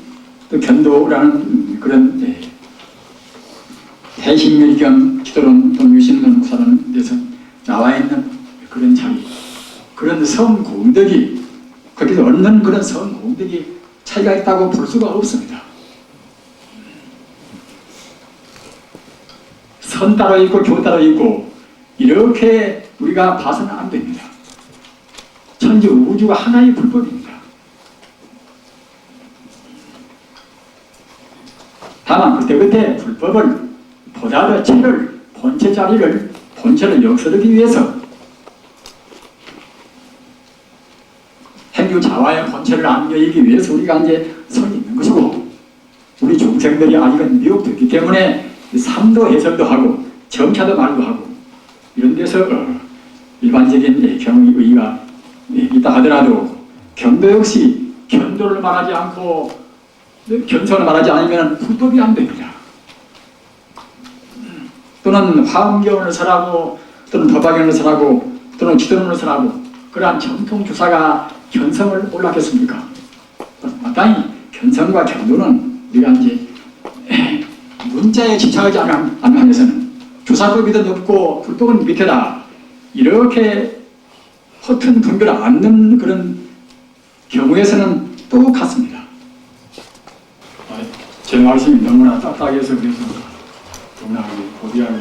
Speaker 1: 또 견도라는 그런 대신밀경 기도론 또는 유신론 구사론 데서 나와 있는 그런 자리, 그런 성공덕이 거기서 얻는 그런 성공덕이 차이가 있다고 볼 수가 없습니다. 선 따로 있고 교 따로 있고 이렇게 우리가 봐서는 안 됩니다. 천지 우주가 하나의 불법입니다. 다만 그때그때 불법을 보다 더 본체를 역설하기 위해서 행주 자화의 본체를 안겨이기 위해서 우리가 이제 서 있는 것이고, 우리 중생들이 아직은 미혹됐기 때문에 삼도 해설도 하고 정차도 말도 하고 이런 데서 일반적인 경의가 있다 하더라도 견도 역시 견도를 말하지 않고 견성을 말하지 않으면 불법이 안 됩니다. 또는 화엄경을 설하고 또는 법화경을 설하고 또는 기도론을 설하고 그러한 정통 주사가 견성을 올랐겠습니까? 마땅히 견성과 견도는 우리가 이제 문자에 집착하지 않는 한에서는 주사법이든 높고 불법은 밑에다 이렇게 허튼 분별을 않는 그런 경우에서는 똑같습니다. 제 말씀이 너무나 딱딱해서 그래서 너무나 고비하고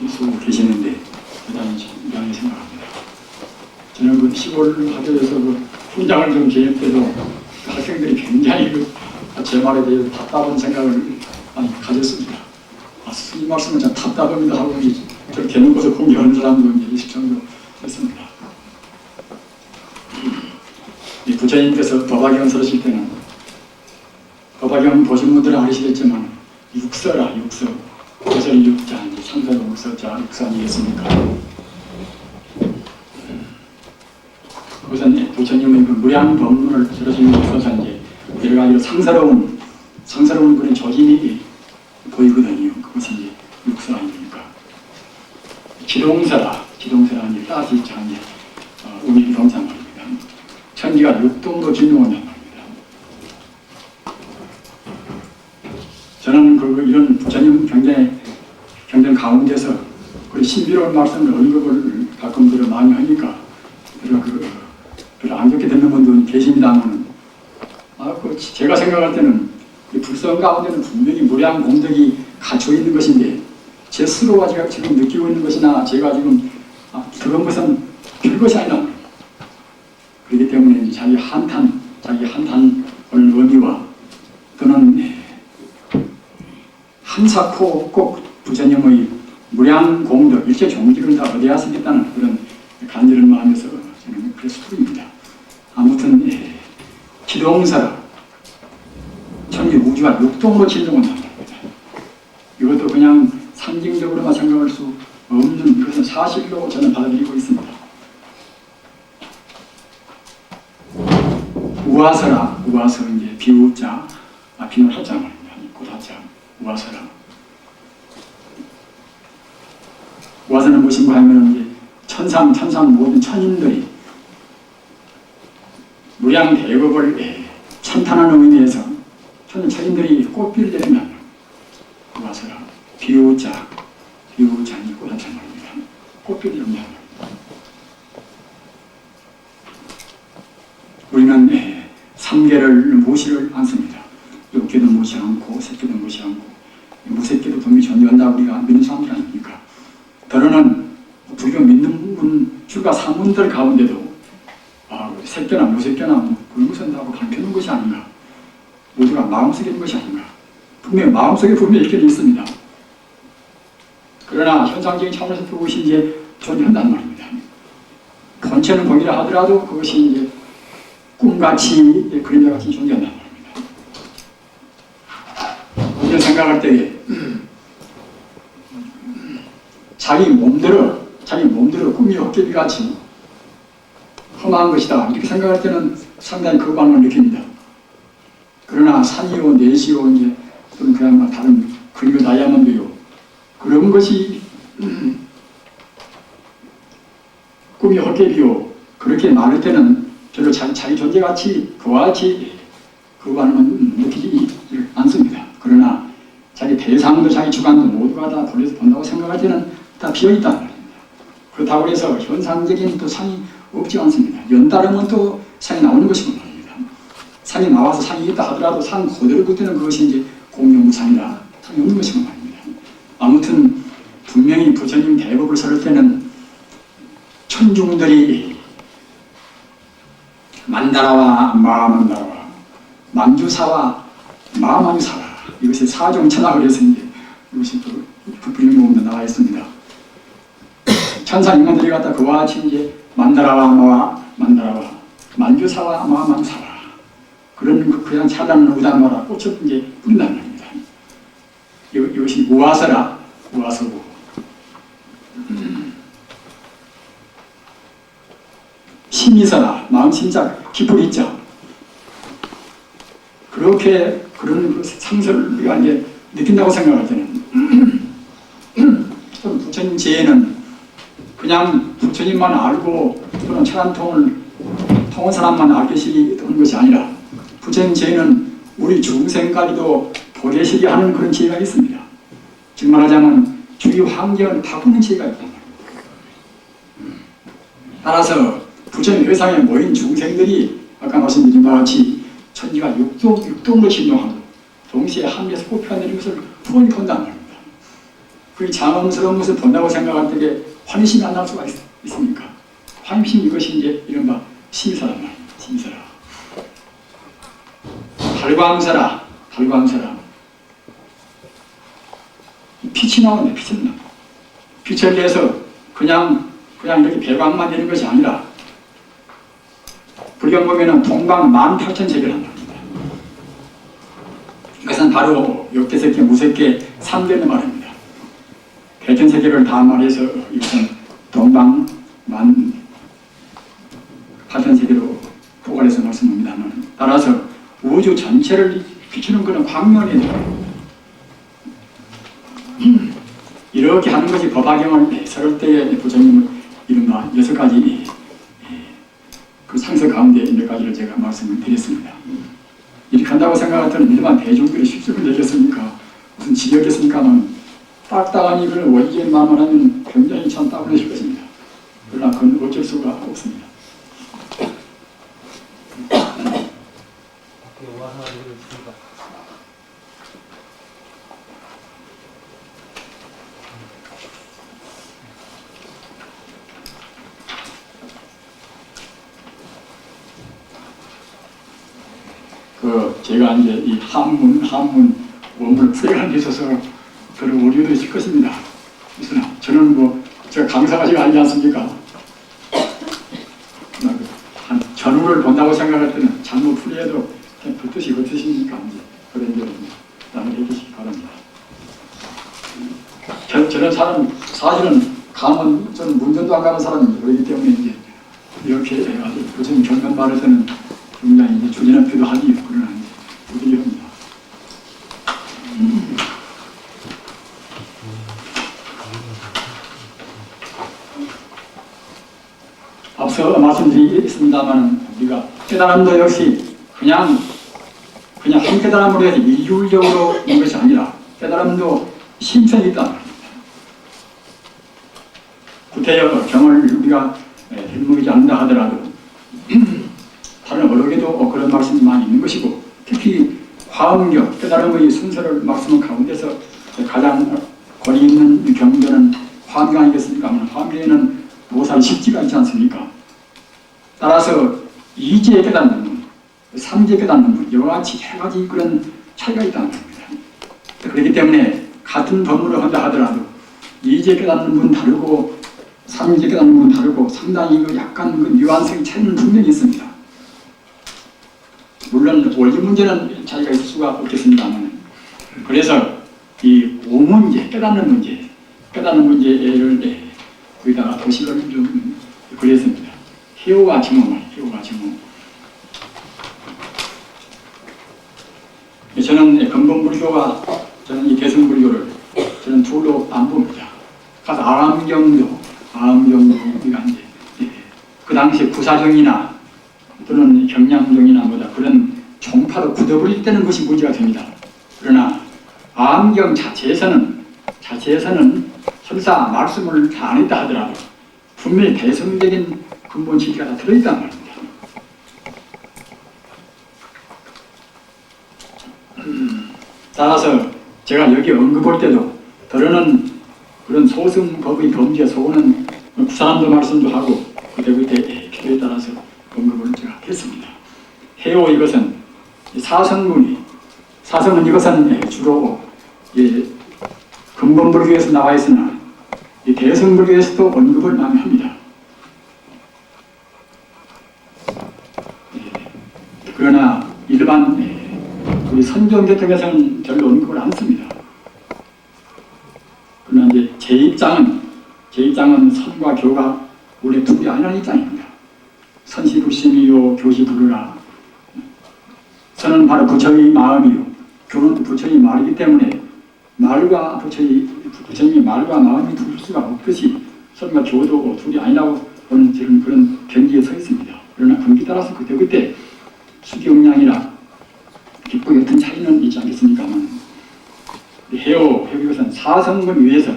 Speaker 1: 쓰고 계시는데 대단히 미안하게 생각합니다. 저는 그 시골 학교에서 그 훈장을 좀 지낼 때도 그 학생들이 굉장히 제 말에 대해서 답답한 생각을 많이 가졌습니다. 이 말씀은 참 답답합니다 하고 저렇게 놓고서 공개하는 사람도 있을 정도 했습니다. 부처님께서 법화경을 설하실 때는 부화경 보신 분들은 아시겠지만 육서라 육서 그것을 육자 이제 상사로 육서자 육서 아니겠습니까? 그것은 부처님의 그 무량 법문을 들으시는 데 있어서 이제 여러 가지로 상스러운 그런 조짐이 보이거든요. 그것은 이제 육서 아닙니까? 지동서라 이제 따지자 이제 의미 동사 말입니다. 천지가 육동으로 진동한단 말입니다. 저는 이런 부처님 경전 가운데서 그 신비로운 말씀을 언급을 가끔 많이 하니까 별로 안 좋게 듣는 분도 계십니다만 제가 생각할 때는 이 불성 가운데는 분명히 무량 공덕이 갖춰 있는 것인데 제 스스로가 제가 지금 느끼고 있는 것이나 제가 지금 그런 것은 별것이 아니다. 그렇기 때문에 자기 한탄의 의미와 또는 한사코 꼭 부처님의 무량 공덕 일체 종기를 다 얻어야겠다는 그런 간절한 마음에서 저는 그래서 부릅니다. 아무튼 기동사라 천지 우주가 육동으로 진동한다는 겁니다. 이것도 그냥 상징적으로만 생각할 수 없는 그것은 사실로 저는 받아들이고 있습니다. 우화서라 우화서 이제 비우자 비는 하자 말입니다. 곧하자 우화서라. 우화서는 무엇인가 하면 이제 천상 모든 천인들이 무량 대법을 찬탄하는 의미에서 천인들이 꽃비를 내리면 우화서라 비우자 곧하자 말입니다. 꽃비를 내리면 우리는 삼계를 무시를 않습니다. 욕계도 무시 않고 새끼도 무시 않고 무새끼도 분명히 존재한다고 우리가 믿는 사람들 아닙니까? 더러는 불교 믿는 분 출가 사문들 가운데도 새끼나 무새끼나 그런 것은 다 가르쳐놓은 것이 아닌가, 모두가 마음속에 있는 것이 아닌가. 분명히 마음속에 있게 있습니다. 그러나 현상적인 차원에서 그것이 이제 존재한다는 말입니다. 본체는 동일하 하더라도 그것이 이제 꿈같이 그림자같이 존재한다는 말입니다. 우리가 생각할 때에 자기 몸대로 꿈이 헛개비같이 험한 것이다 이렇게 생각할 때는 상당히 거부감을 느낍니다. 그러나 산이요 내시요 이제 또는 그야말로 다른 그리고 다이아몬드요 그런 것이 꿈이 헛개비요 그렇게 말할 때는 별로 자기 존재같이 그와 같이 거부감은 느끼지 않습니다. 그러나 자기 대상도 자기 주관도 모두가 다 돌려서 본다고 생각할 때는 다 비어있다는 말입니다. 그렇다고 해서 현상적인 또 상이 없지 않습니다. 연달으면 또 상이 나오는 것이고 말입니다. 상이 나와서 상이 있다 하더라도 상 그대로 그때는 그것이 이제 공명무상이라 상이 없는 것이고 말입니다. 아무튼 분명히 부처님 대법을 설할 때는 천중들이 만다라와 마만다라와 만주사와 마만주사라 이것이 사종천하를 해서 이제 이것이 또 불교문에 나와 있습니다. 천사 인간들이 갖다 그와 같이 이제 만다라와 만주사와 마만주사라 그런 그냥 찬란한 우단마라 꽃을 이제 뿌린다는 말입니다. 이것이 우화서라 우화서고 심이서라 마음 심작 깊을 있자 그렇게 그런 그 상설을 우리가 이제 느낀다고 생각할 때는 부처님 제에는 그냥 부처님만 알고 또는 천안통을 통한 사람만 알게 하는 것이 아니라 부처님 제에는 우리 중생까지도 도래시게 하는 그런 지혜가 있습니다. 즉 말하자면 주위 환경을 바꾸는 지혜가 있단 말입니다. 따라서 부처님 회상에 모인 중생들이 아까 말씀드린 바와 같이 천지가 육동으로 진동하고 동시에 하늘에서 꽃피가 내리는 것을 푸근히 본다는 말입니다. 그 장엄스러운 것을 본다고 생각할 때에 환심이 안 날 수가 있습니까? 환심 이것이 이제 이른바 심사란 말입니다. 심사라. 달광사라. 빛이 나오는데 빛을 내서 그냥 이렇게 배광만 되는 것이 아니라 불경 보면은 동방 18,000세계란 말입니다. 바로 역대세계 무색계 3대는 말입니다. 개천세계를 다 말해서 이것은 동방만 파천세계로 포괄해서 말씀합니다만, 따라서 우주 전체를 비추는 그런 광면이에요. 이렇게 하는 것이 법화경을 설할 때의 부처님은 이른바 6가지 그 상서 가운데 몇 가지를 제가 말씀을 드렸습니다. 이렇게 한다고 생각했더니 일반 대중들이 쉽게 되겠습니까? 무슨 지겹겠습니까만 딱딱한 이걸 원리에 말하면 굉장히 참 따분해질 것입니다. 그러나 그건 어쩔 수가 없습니다. 제가 이제 이 한문, 원문을 풀이하는 데 있어서 그런 오류도 있을 것입니다. 그래서 저는 뭐, 제가 강사가 지금 아니지 않습니까? 한 전후를 본다고 생각할 때는 잘못 풀이해도 그 뜻이 그 뜻이니까 이제 그런 점을 남을 해주시기 바랍니다. 저는 사실은 가면, 저는 문전도 안 가는 사람입니다. 그렇기 때문에 이제 이렇게 아주 부처님 경전 말에서는 굉장히 이제 주진한표도 하기 그러나 부득이합니다. 앞서 말씀드리겠습니다만 우리가 깨달음도 역시 그냥 한 깨달음으로 해서 일률적으로 있는 것이 아니라 깨달음도 심성이 있다. 구태여 경을 우리가 들먹이지 않는다 하더라도 다른 여러 개도 그런 말씀이 많이 있는 것이고, 특히 화엄경, 깨달음의 순서를 말씀한 가운데서 가장 권위 있는 경전은 화엄경 아니겠습니까? 화엄경에는 보살 십지가 있지 않습니까? 따라서 이지에 깨닫는 분, 삼지에 깨닫는 분, 여러 가지 여러 가지 그런 차이가 있다는 겁니다. 그렇기 때문에 같은 법문을 한다 하더라도 이지에 깨닫는 분 다르고 삼지에 깨닫는 분 다르고 상당히 약간 그 뉘앙스의 차이는 분명히 있습니다. 물론 원리 문제는 차이가 있을 수가 없겠습니다만, 그래서 이 오문제, 깨닫는 문제를 거기다가 도식을 좀 그렸습니다. 해오와 증오만, 해오와 증오. 저는 근본불교와 저는 이 대승불교를 저는 둘로 안 봅니다. 가서 아암경도 우리가 이제 그 당시 구사정이나 또는 경량정이나 뭐다 그런 종파로 굳어버릴 때는 것이 문제가 됩니다. 그러나 아암경 자체에서는 설사 말씀을 다 안 했다 하더라도 분명히 대성적인 근본 진리가 다 들어있단 말입니다. 따라서 제가 여기 언급할 때도 더러는 그런 소승법의 범죄 속는 구사람도 말씀도 하고 그때 필요에 따라서 언급을 제가 했습니다. 해오 이것은 사성은 이것은 주로 근본불교에서 나와 있으나 이 대승불교에서도 언급을 많이 합니다. 그러나 일반 우리 선정계통에서는 별로 언급을 안 씁니다. 그러나 이제 제 입장은 선과 교가 원래 둘이 아니라는 입장입니다. 선시불심이요 교시불으라. 선은 바로 부처의 마음이요 교는 부처의 말이기 때문에 부처님의 말과 마음이 둘 수가 없듯이 선과 교도 둘이 아니라고 보는 지금 그런 견지에 서 있습니다. 그러나 경기 따라서 그때 수기용량이나 깊고 옅은 차이는 있지 않겠습니까만, 해오 이것은 사성을 위해서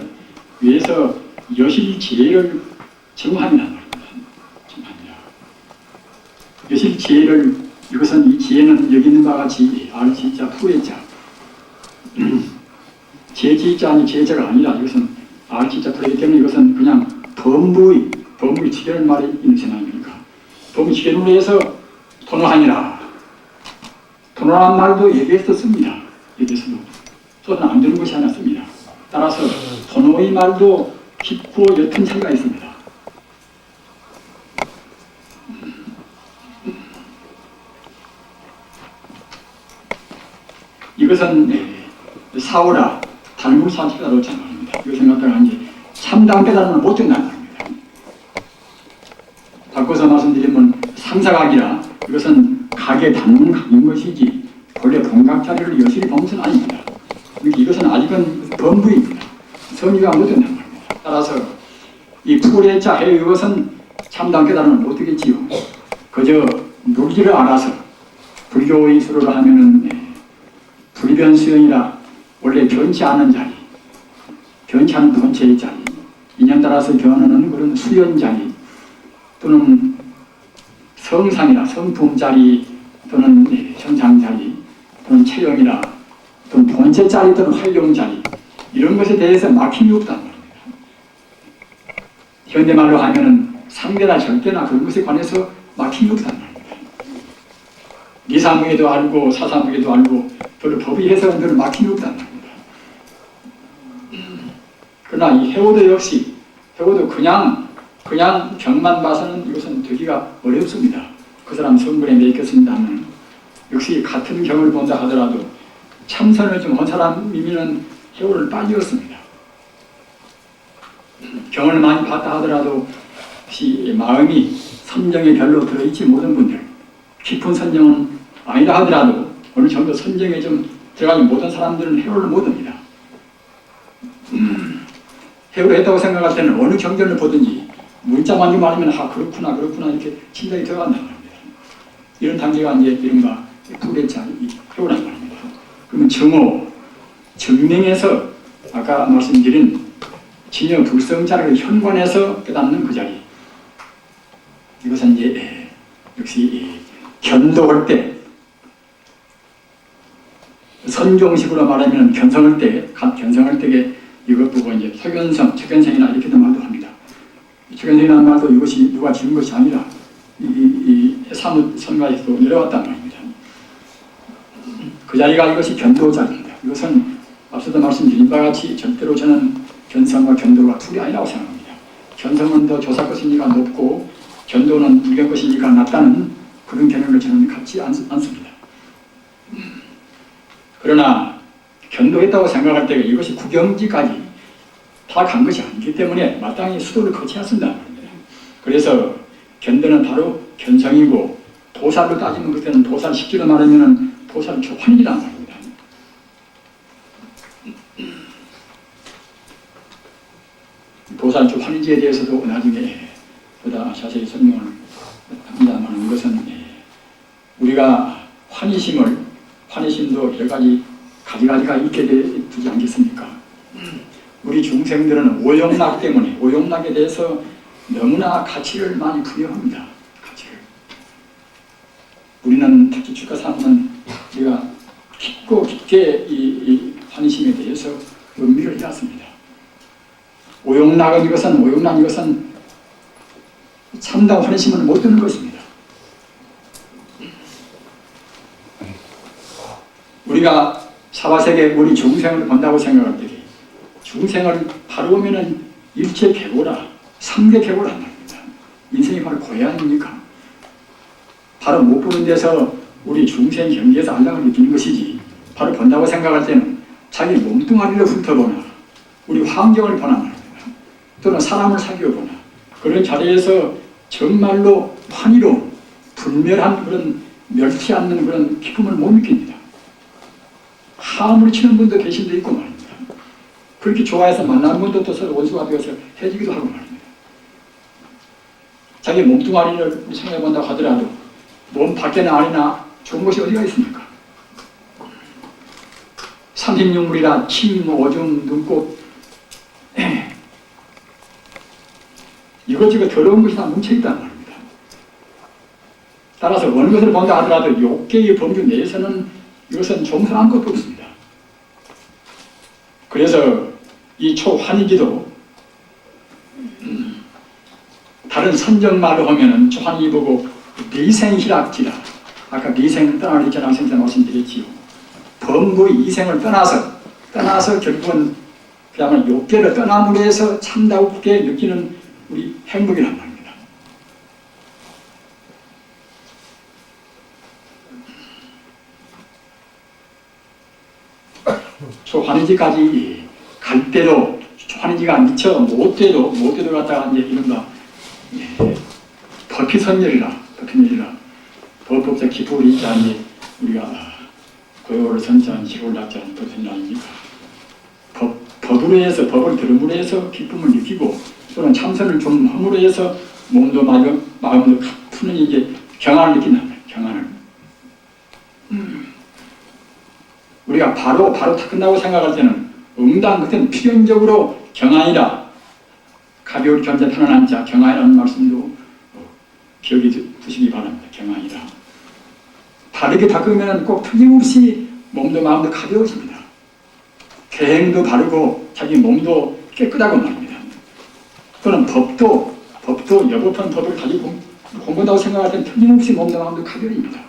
Speaker 1: 여실지혜를 증화합니다. 여실지혜를 이것은 이 지혜는 여기 있는 바와 같이 알지자 푸에자 제지자 아니 제자가 아니라 이것은 알지자 푸이기 때문에 이것은 그냥 범부의 지혜를 말이 있는 생각입니까? 범의 지혜를 위해서 도노하니라. 도노라는 말도 예배에서 씁니다. 예배에서도 소는 안 되는 것이 아니었습니다. 따라서 도노의 말도 깊고 옅은 차이가 있습니다. 이것은 사오라 달굴사치가 놓지 않습니다. 이것을 갖다가 이제 참다운 깨달음을 못 된다는 겁니다. 바꿔서 말씀드리면 상사각이라 이것은 각의 단문 각인 것이지 본래 본각자리를 여실히 본 것은 아닙니다. 그러니까 이것은 아직은 범부입니다. 성의가 못 된다는 겁니다. 따라서 이 풀의자 해의 이것은 참다운 깨달음을 못 되겠지요. 그저 누리지를 알아서 불교의 수로를 하면은 불변수행이라 원래 변치 않은 자리, 변치 않은 본체의 자리, 인연 따라서 변하는 그런 수연 자리, 또는 성상이라 성품 자리, 또는 현상 자리, 또는 체형이라, 또는 본체 자리, 또는 활용 자리, 이런 것에 대해서 막힘이 없다는 겁니다. 현대말로 하면은 상대나 절대나 그런 것에 관해서 막힘이 없다는 겁니다. 리사무에도 알고 사사무에도 알고 별로 법의 해석은 별로 막힘이 없다는 겁니다. 그러나 이 해오도 역시 해오도 그냥 경만 봐서는 이것은 되기가 어렵습니다. 그 사람 성분에 매겼습니다 하면 역시 같은 경을 본다 하더라도 참선을 좀 한 사람이면 해오를 빨리 얻습니다. 경을 많이 봤다 하더라도 혹시 마음이 선정에 별로 들어있지 못한 분들, 깊은 선정은 아니라 하더라도 어느 정도 선정에 좀 들어가지 못한 사람들은 해오를 못 합니다. 해오를 했다고 생각할 때는 어느 경전을 보든지 문자만 좀 알면 그렇구나 이렇게 심장이 들어간다는 겁니다. 이런 단계가 이제 이른바 불의자 해오라는 겁니다. 그러면 정오, 정명에서 아까 말씀드린 진여 불성자를 현관에서 깨닫는 그 자리, 이것은 이제 역시 견도할 때, 선종식으로 말하면 견성할 때, 갓 견성할 때에 이것 보고 이제 서견성, 최견성이나 이렇게도 말도 합니다. 최견성이라는 말도 이것이 누가 지은 것이 아니라 이 사뭇 선가에서 내려왔단 말입니다. 그 자리가 이것이 견도 자리입니다. 이것은 앞서도 말씀드린 바와 같이 절대로 저는 견성과 견도가 둘이 아니라고 생각합니다. 견성은 더 조사 것이니까 높고 견도는 불경 것이니까 낮다는 그런 개념을 저는 갖지 않습니다. 그러나 견도했다고 생각할 때 이것이 구경지까지 다 간 것이 아니기 때문에 마땅히 수도를 거쳐야 쓴다는 겁니다. 그래서 견도는 바로 견성이고 도살로 따지면 그때는 도살 식기로 말하면 도살 초환이란 말입니다. 도살 초환인지에 대해서도 나중에 보다 자세히 설명을 합니다만 이것은 우리가 환희심도 여러 가지가 있게 되지 않겠습니까? 우리 중생들은 오용락 때문에 오용락에 대해서 너무나 가치를 많이 부여합니다. 가치를. 우리는 특히 축가사는 우리가 깊게 이 환희심에 대해서 의미를 해왔습니다. 오용락 이것은 참다운 환희심을 못 드는 것입니다. 우리가 사바세계 우리 중생을 본다고 생각할 때 중생을 바로 보면은 일체 객오라, 삼계 객오란 말입니다. 인생이 바로 고해 아닙니까? 바로 못 보는 데서 우리 중생 경계에서 안락을 느끼는 것이지 바로 본다고 생각할 때는 자기 몸뚱아리를 훑어보나 우리 환경을 보나 말입니다. 또는 사람을 사귀어보나 그런 자리에서 정말로 환희로운 불멸한 그런 멸치 않는 그런 기쁨을 못 느낍니다. 함을 치는 분도 계신 데 있고 말입니다. 그렇게 좋아해서 만나는 분도 또 서로 원수가 되어서 헤어지기도 하고 말입니다. 자기 몸뚱아리를 생각해본다고 하더라도 몸 밖에나 안이나 좋은 것이 어디가 있습니까? 36물이라 침, 오줌, 눈꽃 이것저것 더러운 것이 다 뭉쳐있단 말입니다. 따라서 어느 것을 본다 하더라도 욕계의 범주 내에서는 이것은 종선한 것도 없습니다. 그래서 이 초환희기도 다른 선정말로 하면은 초환희 보고 미생희락지라 아까 미생을 떠나는 있잖아요. 선생님 말씀드렸지요. 범부의 이생을 떠나서 결국은 그야말로 욕계를 떠남으로 해서 참다우게 느끼는 우리 행복이란 말입니다. 초환희지까지 갈 때도 초환희지가 미처 못 돼도 갖다가 이제 이른바 법피선열이라 법법적 기법이 있지 않니 우리가 고요를 선지한 시골 낙지한 법선이 아닙니까? 법으로 해서 법을 들음으로 해서 기쁨을 느끼고 또는 참선을 좀 함으로 해서 몸도 마음도 푸는 이제 경안을 느낀단 말이에요. 경안을. 우리가 바로 다 끝나고 생각할 때는 응당 그때는 필연적으로 경안이라 가벼울 견자 편안한 자 경안이라는 말씀도 기억에 두시기 바랍니다. 경안이라. 바르게 닦으면 꼭 틀림없이 몸도 마음도 가벼워집니다. 계행도 바르고 자기 몸도 깨끗하고 말입니다. 또는 법도 여법한 법을 가지고 공부한다고 생각할 때는 틀림없이 몸도 마음도 가벼워집니다.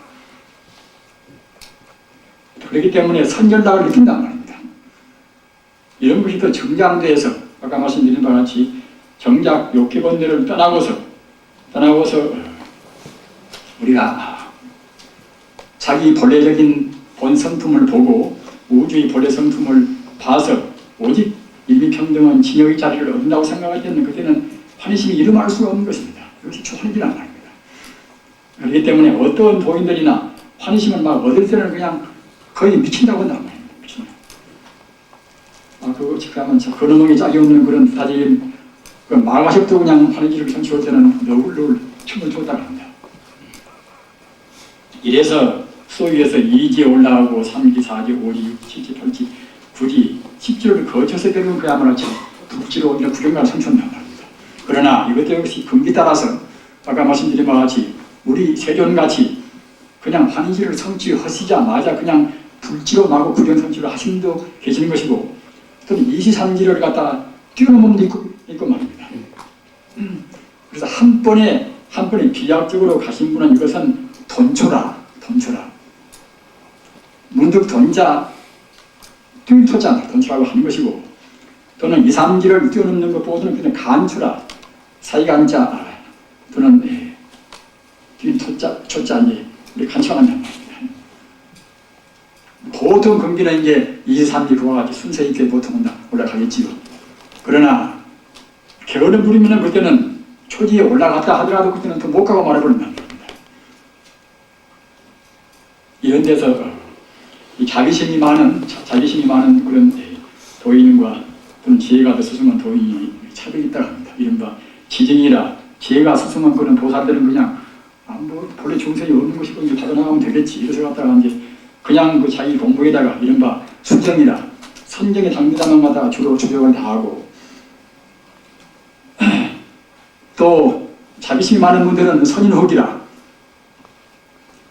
Speaker 1: 그렇기 때문에 선결락을 느낀단 말입니다. 이런 것이 더 정장돼서 아까 말씀드린 바와 같이 정작 욕기본들을 떠나고서 우리가 자기 본래적인 본성품을 보고 우주의 본래 성품을 봐서 오직 일미평등한 진여의 자리를 얻는다고 생각할 때는 그때는 환희심이 이름할 수가 없는 것입니다. 이것이 초환희지란 말입니다. 그렇기 때문에 어떤 도인들이나 환희심을 막 얻을 때는 그냥 거의 미친다고 한단 말입니다. 그거 직하면 그놈이 짝이 없는 그런 다짐 마가식도 그냥 환희지를 선치할 때는 너울너울 춤을 췄다고 합니다. 이래서 소위에서 2지에 올라가고 3지, 4지, 5지, 6지, 7지, 8지, 9지, 10지를 거쳐서 되면 그야말로 북지로 이런 구경가를 선천단 말입니다. 그러나 이것도 역시 금기 따라서 아까 말씀드린 바와 같이 우리 세존같이 그냥 환희지를 성취하시자마자 그냥 불지로 나고 구경 성취를 하신 분도 계시는 것이고 또는 23지를 갖다 뛰어넘은 분도 있고 말입니다. 그래서 한 번에 비약적으로 가신 분은 이것은 돈초라. 문득 돈자 뛰어넘자 돈초라고 하는 것이고 또는 2, 3지를 뛰어넘는 것보다는 그냥 간초라 사이간자 또는 초자 이렇게 간초한단 말입니다. 보통 금기는 이제 2, 3지 그와 같이 순서 있게 보통은 올라가겠지요. 그러나 게으름 부리면 그때는 초지에 올라갔다 하더라도 그때는 더 못 가고 말아버린단 말입니다. 이런 데서 이 자비심이 많은 그런 도인과 또는 지혜가 더 스승한 도인이 차별이 있다고 합니다. 이른바 지증이라 지혜가 스승한 그런 보살들은 그냥 본래 중생이 없는 것이고 이제 타고나가면 되겠지 이래서 갖다가 이제 그냥 그 자기 공부에다가 이른바 수정이라 선정의 당부자만마다 주로 주력을 다하고 또 자비심이 많은 분들은 선인혹이라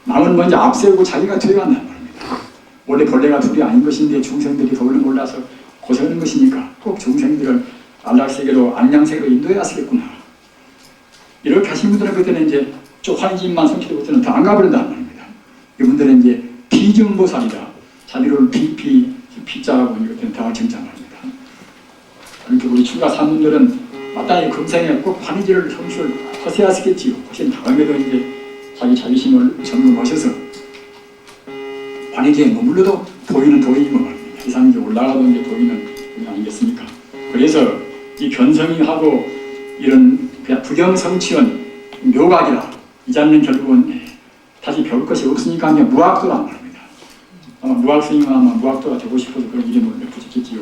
Speaker 1: 남은 먼저 앞세우고 자기가 뒤에 간단 말입니다. 원래 본래가 둘이 아닌 것인데 중생들이 도를 몰라서 고생하는 것이니까 꼭 중생들을 안락세계로 안량세계로 인도해야 쓰겠구나. 이렇게 하신 분들은 그때는 이제 쪽 환희심만 성취되고 그때는 더 안 가버린단 말입니다. 이분들은 이제 비증보살이라 자비를 피자하고 그때는 더 정장합니다. 그러니까 우리 출가 사문들은 마땅히 금생에 꼭 환희지를 성취를 하셔야 하시겠지요. 하신 다음에도 이제 자기 자비심을 점검하셔서 환희지에 머물러도 도인은 도인이고 말입니다. 이상하게 올라가도 이제 도인은 아니겠습니까? 그래서 이 견성이하고 이런 그냥 부경성취원 묘각이라 이 자는 결국은 다시 배울 것이 없으니까 이제 무학도란 말입니다. 아마 무학스님은 아마 무학도가 되고 싶어서 그런 이름을 붙였겠지요.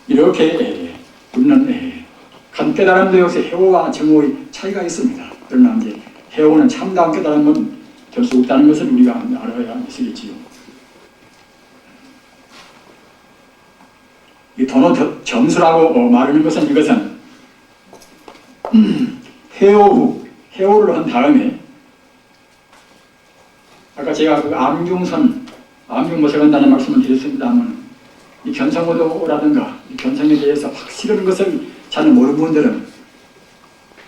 Speaker 1: 이렇게 우리는 간 깨달음도 역시 해오와 정오의 차이가 있습니다. 그러나 이제 해오는 참다운 깨달음은 될 수 없다는 것을 우리가 알아야 되겠지요. 이 도노 점수라고 말하는 것은 이것은 해오를 한 다음에 아까 제가 그 암중모색한다는 말씀을 드렸습니다만 이 견성오도라든가 이 견성에 대해서 확실한 것을 잘 모르는 분들은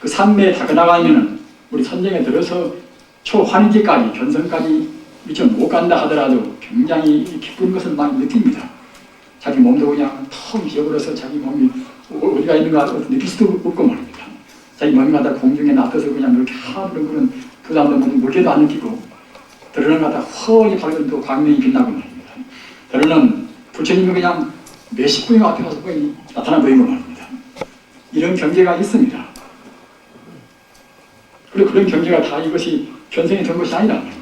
Speaker 1: 그 산매에 다가나가면은 우리 선정에 들어서 초환희지까지 견성까지 미처 못 간다 하더라도 굉장히 기쁜 것을 많이 느낍니다. 자기 몸도 그냥 텅 비어버려서 자기 몸이 어디가 있는가 느낄 수도 없고 말입니다. 자기 몸이 갖다 공중에 놔둬서 그냥 그렇게 하늘은 그런 부담도 물개도 안 느끼고 들어는 갖다 훤히 밝은 또 광명이 빛나고 말입니다. 때로는 부처님이 그냥 몇십 분이 앞에 가서 거의 나타나 보이고 말입니다. 이런 경계가 있습니다. 그리고 그런 경계가 다 이것이 견성이 된 것이 아니란 말입니다.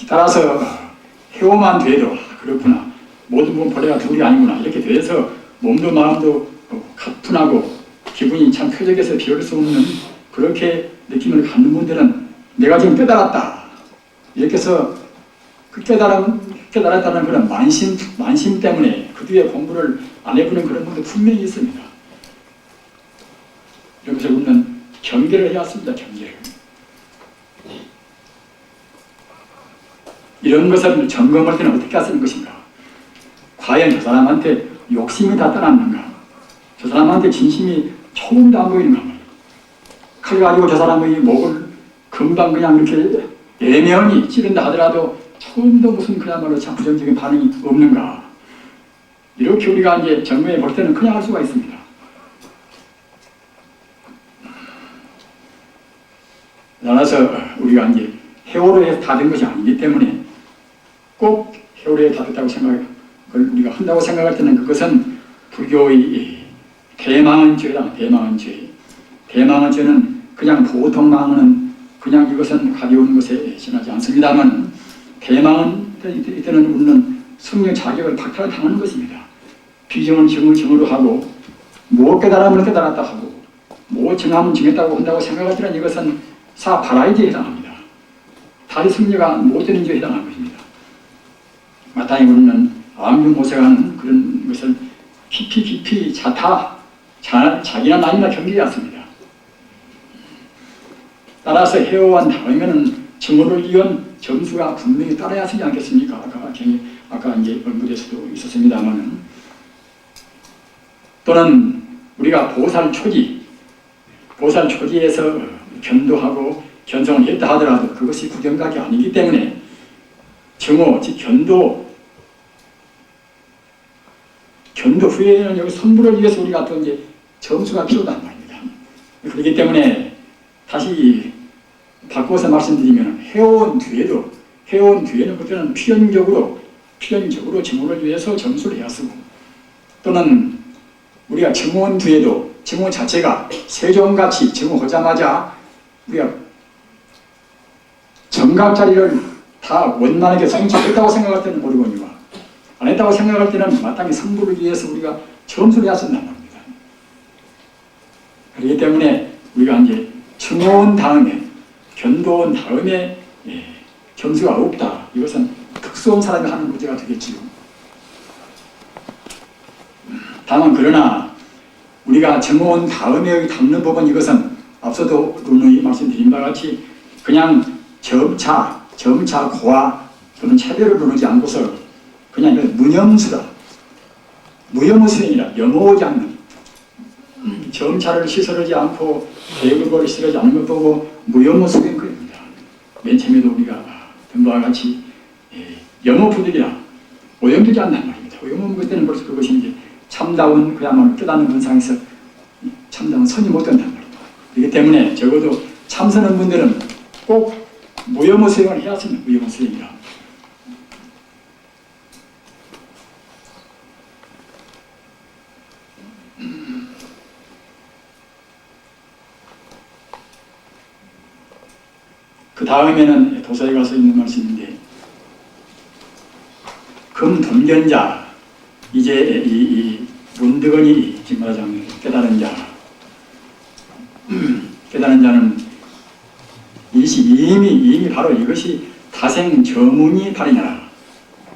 Speaker 1: 따라서 해오만 돼도 그렇구나, 모든 건 본래가 둘이 아니구나, 이렇게 돼서 몸도 마음도 가뿐하고 기분이 참 쾌적해서 비울 수 없는 그렇게 느낌을 갖는 분들은 내가 지금 깨달았다 이렇게 해서 그 깨달았다는 그런 만심 때문에 그 뒤에 공부를 안 해보는 그런 분도 분명히 있습니다. 여기서 우리는 경계를 해야 합니다. 경계를. 이런 것을 점검할 때는 어떻게 하는 것인가? 과연 저 사람한테 욕심이 다 떠났는가? 저 사람한테 진심이 조금도 안 보이는가? 칼 가지고 저 사람의 목을 금방 그냥 이렇게 애면이 찌른다 하더라도 조금도 무슨 그야말로 참 부정적인 반응이 없는가? 이렇게 우리가 이제 점검해 볼 때는 그냥 할 수가 있습니다. 따라서 우리가 이제 해오로에 다 된 것이 아니기 때문에 꼭 해오로에 다 됐다고 생각을 우리가 한다고 생각할 때는 그것은 불교의 대망한 죄다. 대망한 죄. 대망한 죄는 그냥 보통 망은 그냥 이것은 가벼운 것에 지나지 않습니다만, 대망은 이때는 우리는 성령 자격을 박탈당하는 것입니다. 비정은 정으로 하고 못 깨달음을 깨달았다 하고 못 정함은 정했다고 한다고 생각할 때는 이것은 사바라이지에 해당합니다. 다리 승려가 못 되는 죄에 해당하는 것입니다. 마땅히 우리는 암중모색하는 그런 것을 깊이 자기나 남이나 경계해왔습니다. 따라서 해오한 다음에는 증오를 이은 점수가 분명히 따라야 하지 않겠습니까? 아까 이제 언급될 수도 있었습니다만은, 또는 우리가 보살 초지에서 견도하고 견성을 했다 하더라도 그것이 구경각이 아니기 때문에 증오, 즉 견도 후에는 여기 선불을 위해서 우리가 또 이제 점수가 필요하단 말입니다. 그렇기 때문에 다시 바꿔서 말씀드리면 해온 뒤에는 그때는 필연적으로 증오를 위해서 점수를 해야 쓰고, 또는 우리가 증오한 뒤에도 증오 자체가 세종같이 증오하자마자 우리가 정각자리를 다 원만하게 성취했다고 생각할 때는 모르거니와 안 했다고 생각할 때는 마땅히 성불을 위해서 우리가 점수를 해야 쓴단 말입니다. 그렇기 때문에 우리가 이제 증오한 다음에 견도한 다음에 점수가 없다. 이것은 특수한 사람이 하는 문제가 되겠지요. 다만 그러나 우리가 증오한 다음에 닦는 법은 이것은 앞서도 누누이 말씀드린 바와 같이 그냥 점차 고와 또는 차별을 누르지 않고서 그냥 무념수다. 무념의 수행이라 염호하지 않는, 점차를 시설하지 않고 대글거리 시설하지 않는 것 보고 무염의 수행 그입니다. 맨 처음에도 우리가 본 바와 같이 염호부득이라 오염되지 않는 말입니다. 오염은 그때는 벌써 그것이 이제 참다운 그야말로 깨닫는 근상에서 참다운 선이 못 된단 말입니다. 그렇기 때문에 적어도 참선한 분들은 꼭 무염의 수행을 해야 합니다. 무염의 수행이라. 그 다음에는 도서에 가서 있는 말씀인데, 금돈견자, 이제 이 문득언이 지금 말하자면 깨달은 자는 이미 바로 이것이 다생저문이 발이냐라.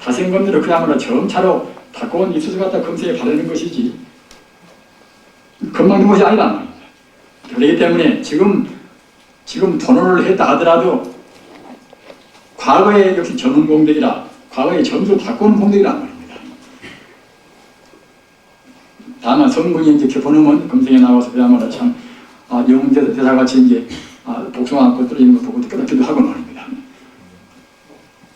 Speaker 1: 다생검대로 그야말로 점차로 닦아온 입수수 갖다 금세에 바르는 것이지 금방 된 것이 아니란 말입니다. 그렇기 때문에 지금 도노를 했다 하더라도 과거에 역시 전문 공덕이라, 과거에 점수를 닦아오는 공덕이란 말입니다. 다만 성분이 이제 켜보면 금생에 나와서 그야말로 참 영웅대사같이 이제 복숭아 꽃 떨어지는 거 보고 깨닫기도 하고 말입니다.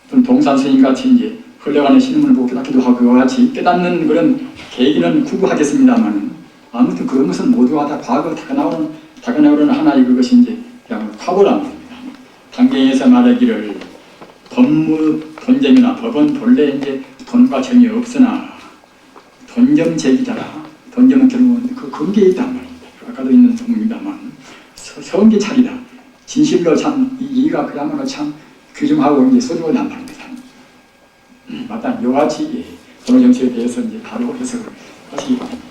Speaker 1: 또는 동산스님같이 이제 흘러가는 신문을 보고 깨닫기도 하고, 그와 같이 깨닫는 그런 계기는 구구하겠습니다만, 아무튼 그런 것은 모두가 다 과거 다가나오는 하나의 그것이 이제 그냥 화보란 말입니다. 단경에서 말하기를 돈잼이나 법은 본래 이제 돈과 정이 없으나 돈점 제기자라. 돈점은 결국은 그 근계에 있단 말입니다. 아까도 있는 동입니다만 성게 차리다. 진실로 참 이가 그야말로 참 규정하고 이제 소중하단 말입니다. 마땅히 요같이 도노 정치에 대해서 이제 바로 해석을 하시기 바랍니다.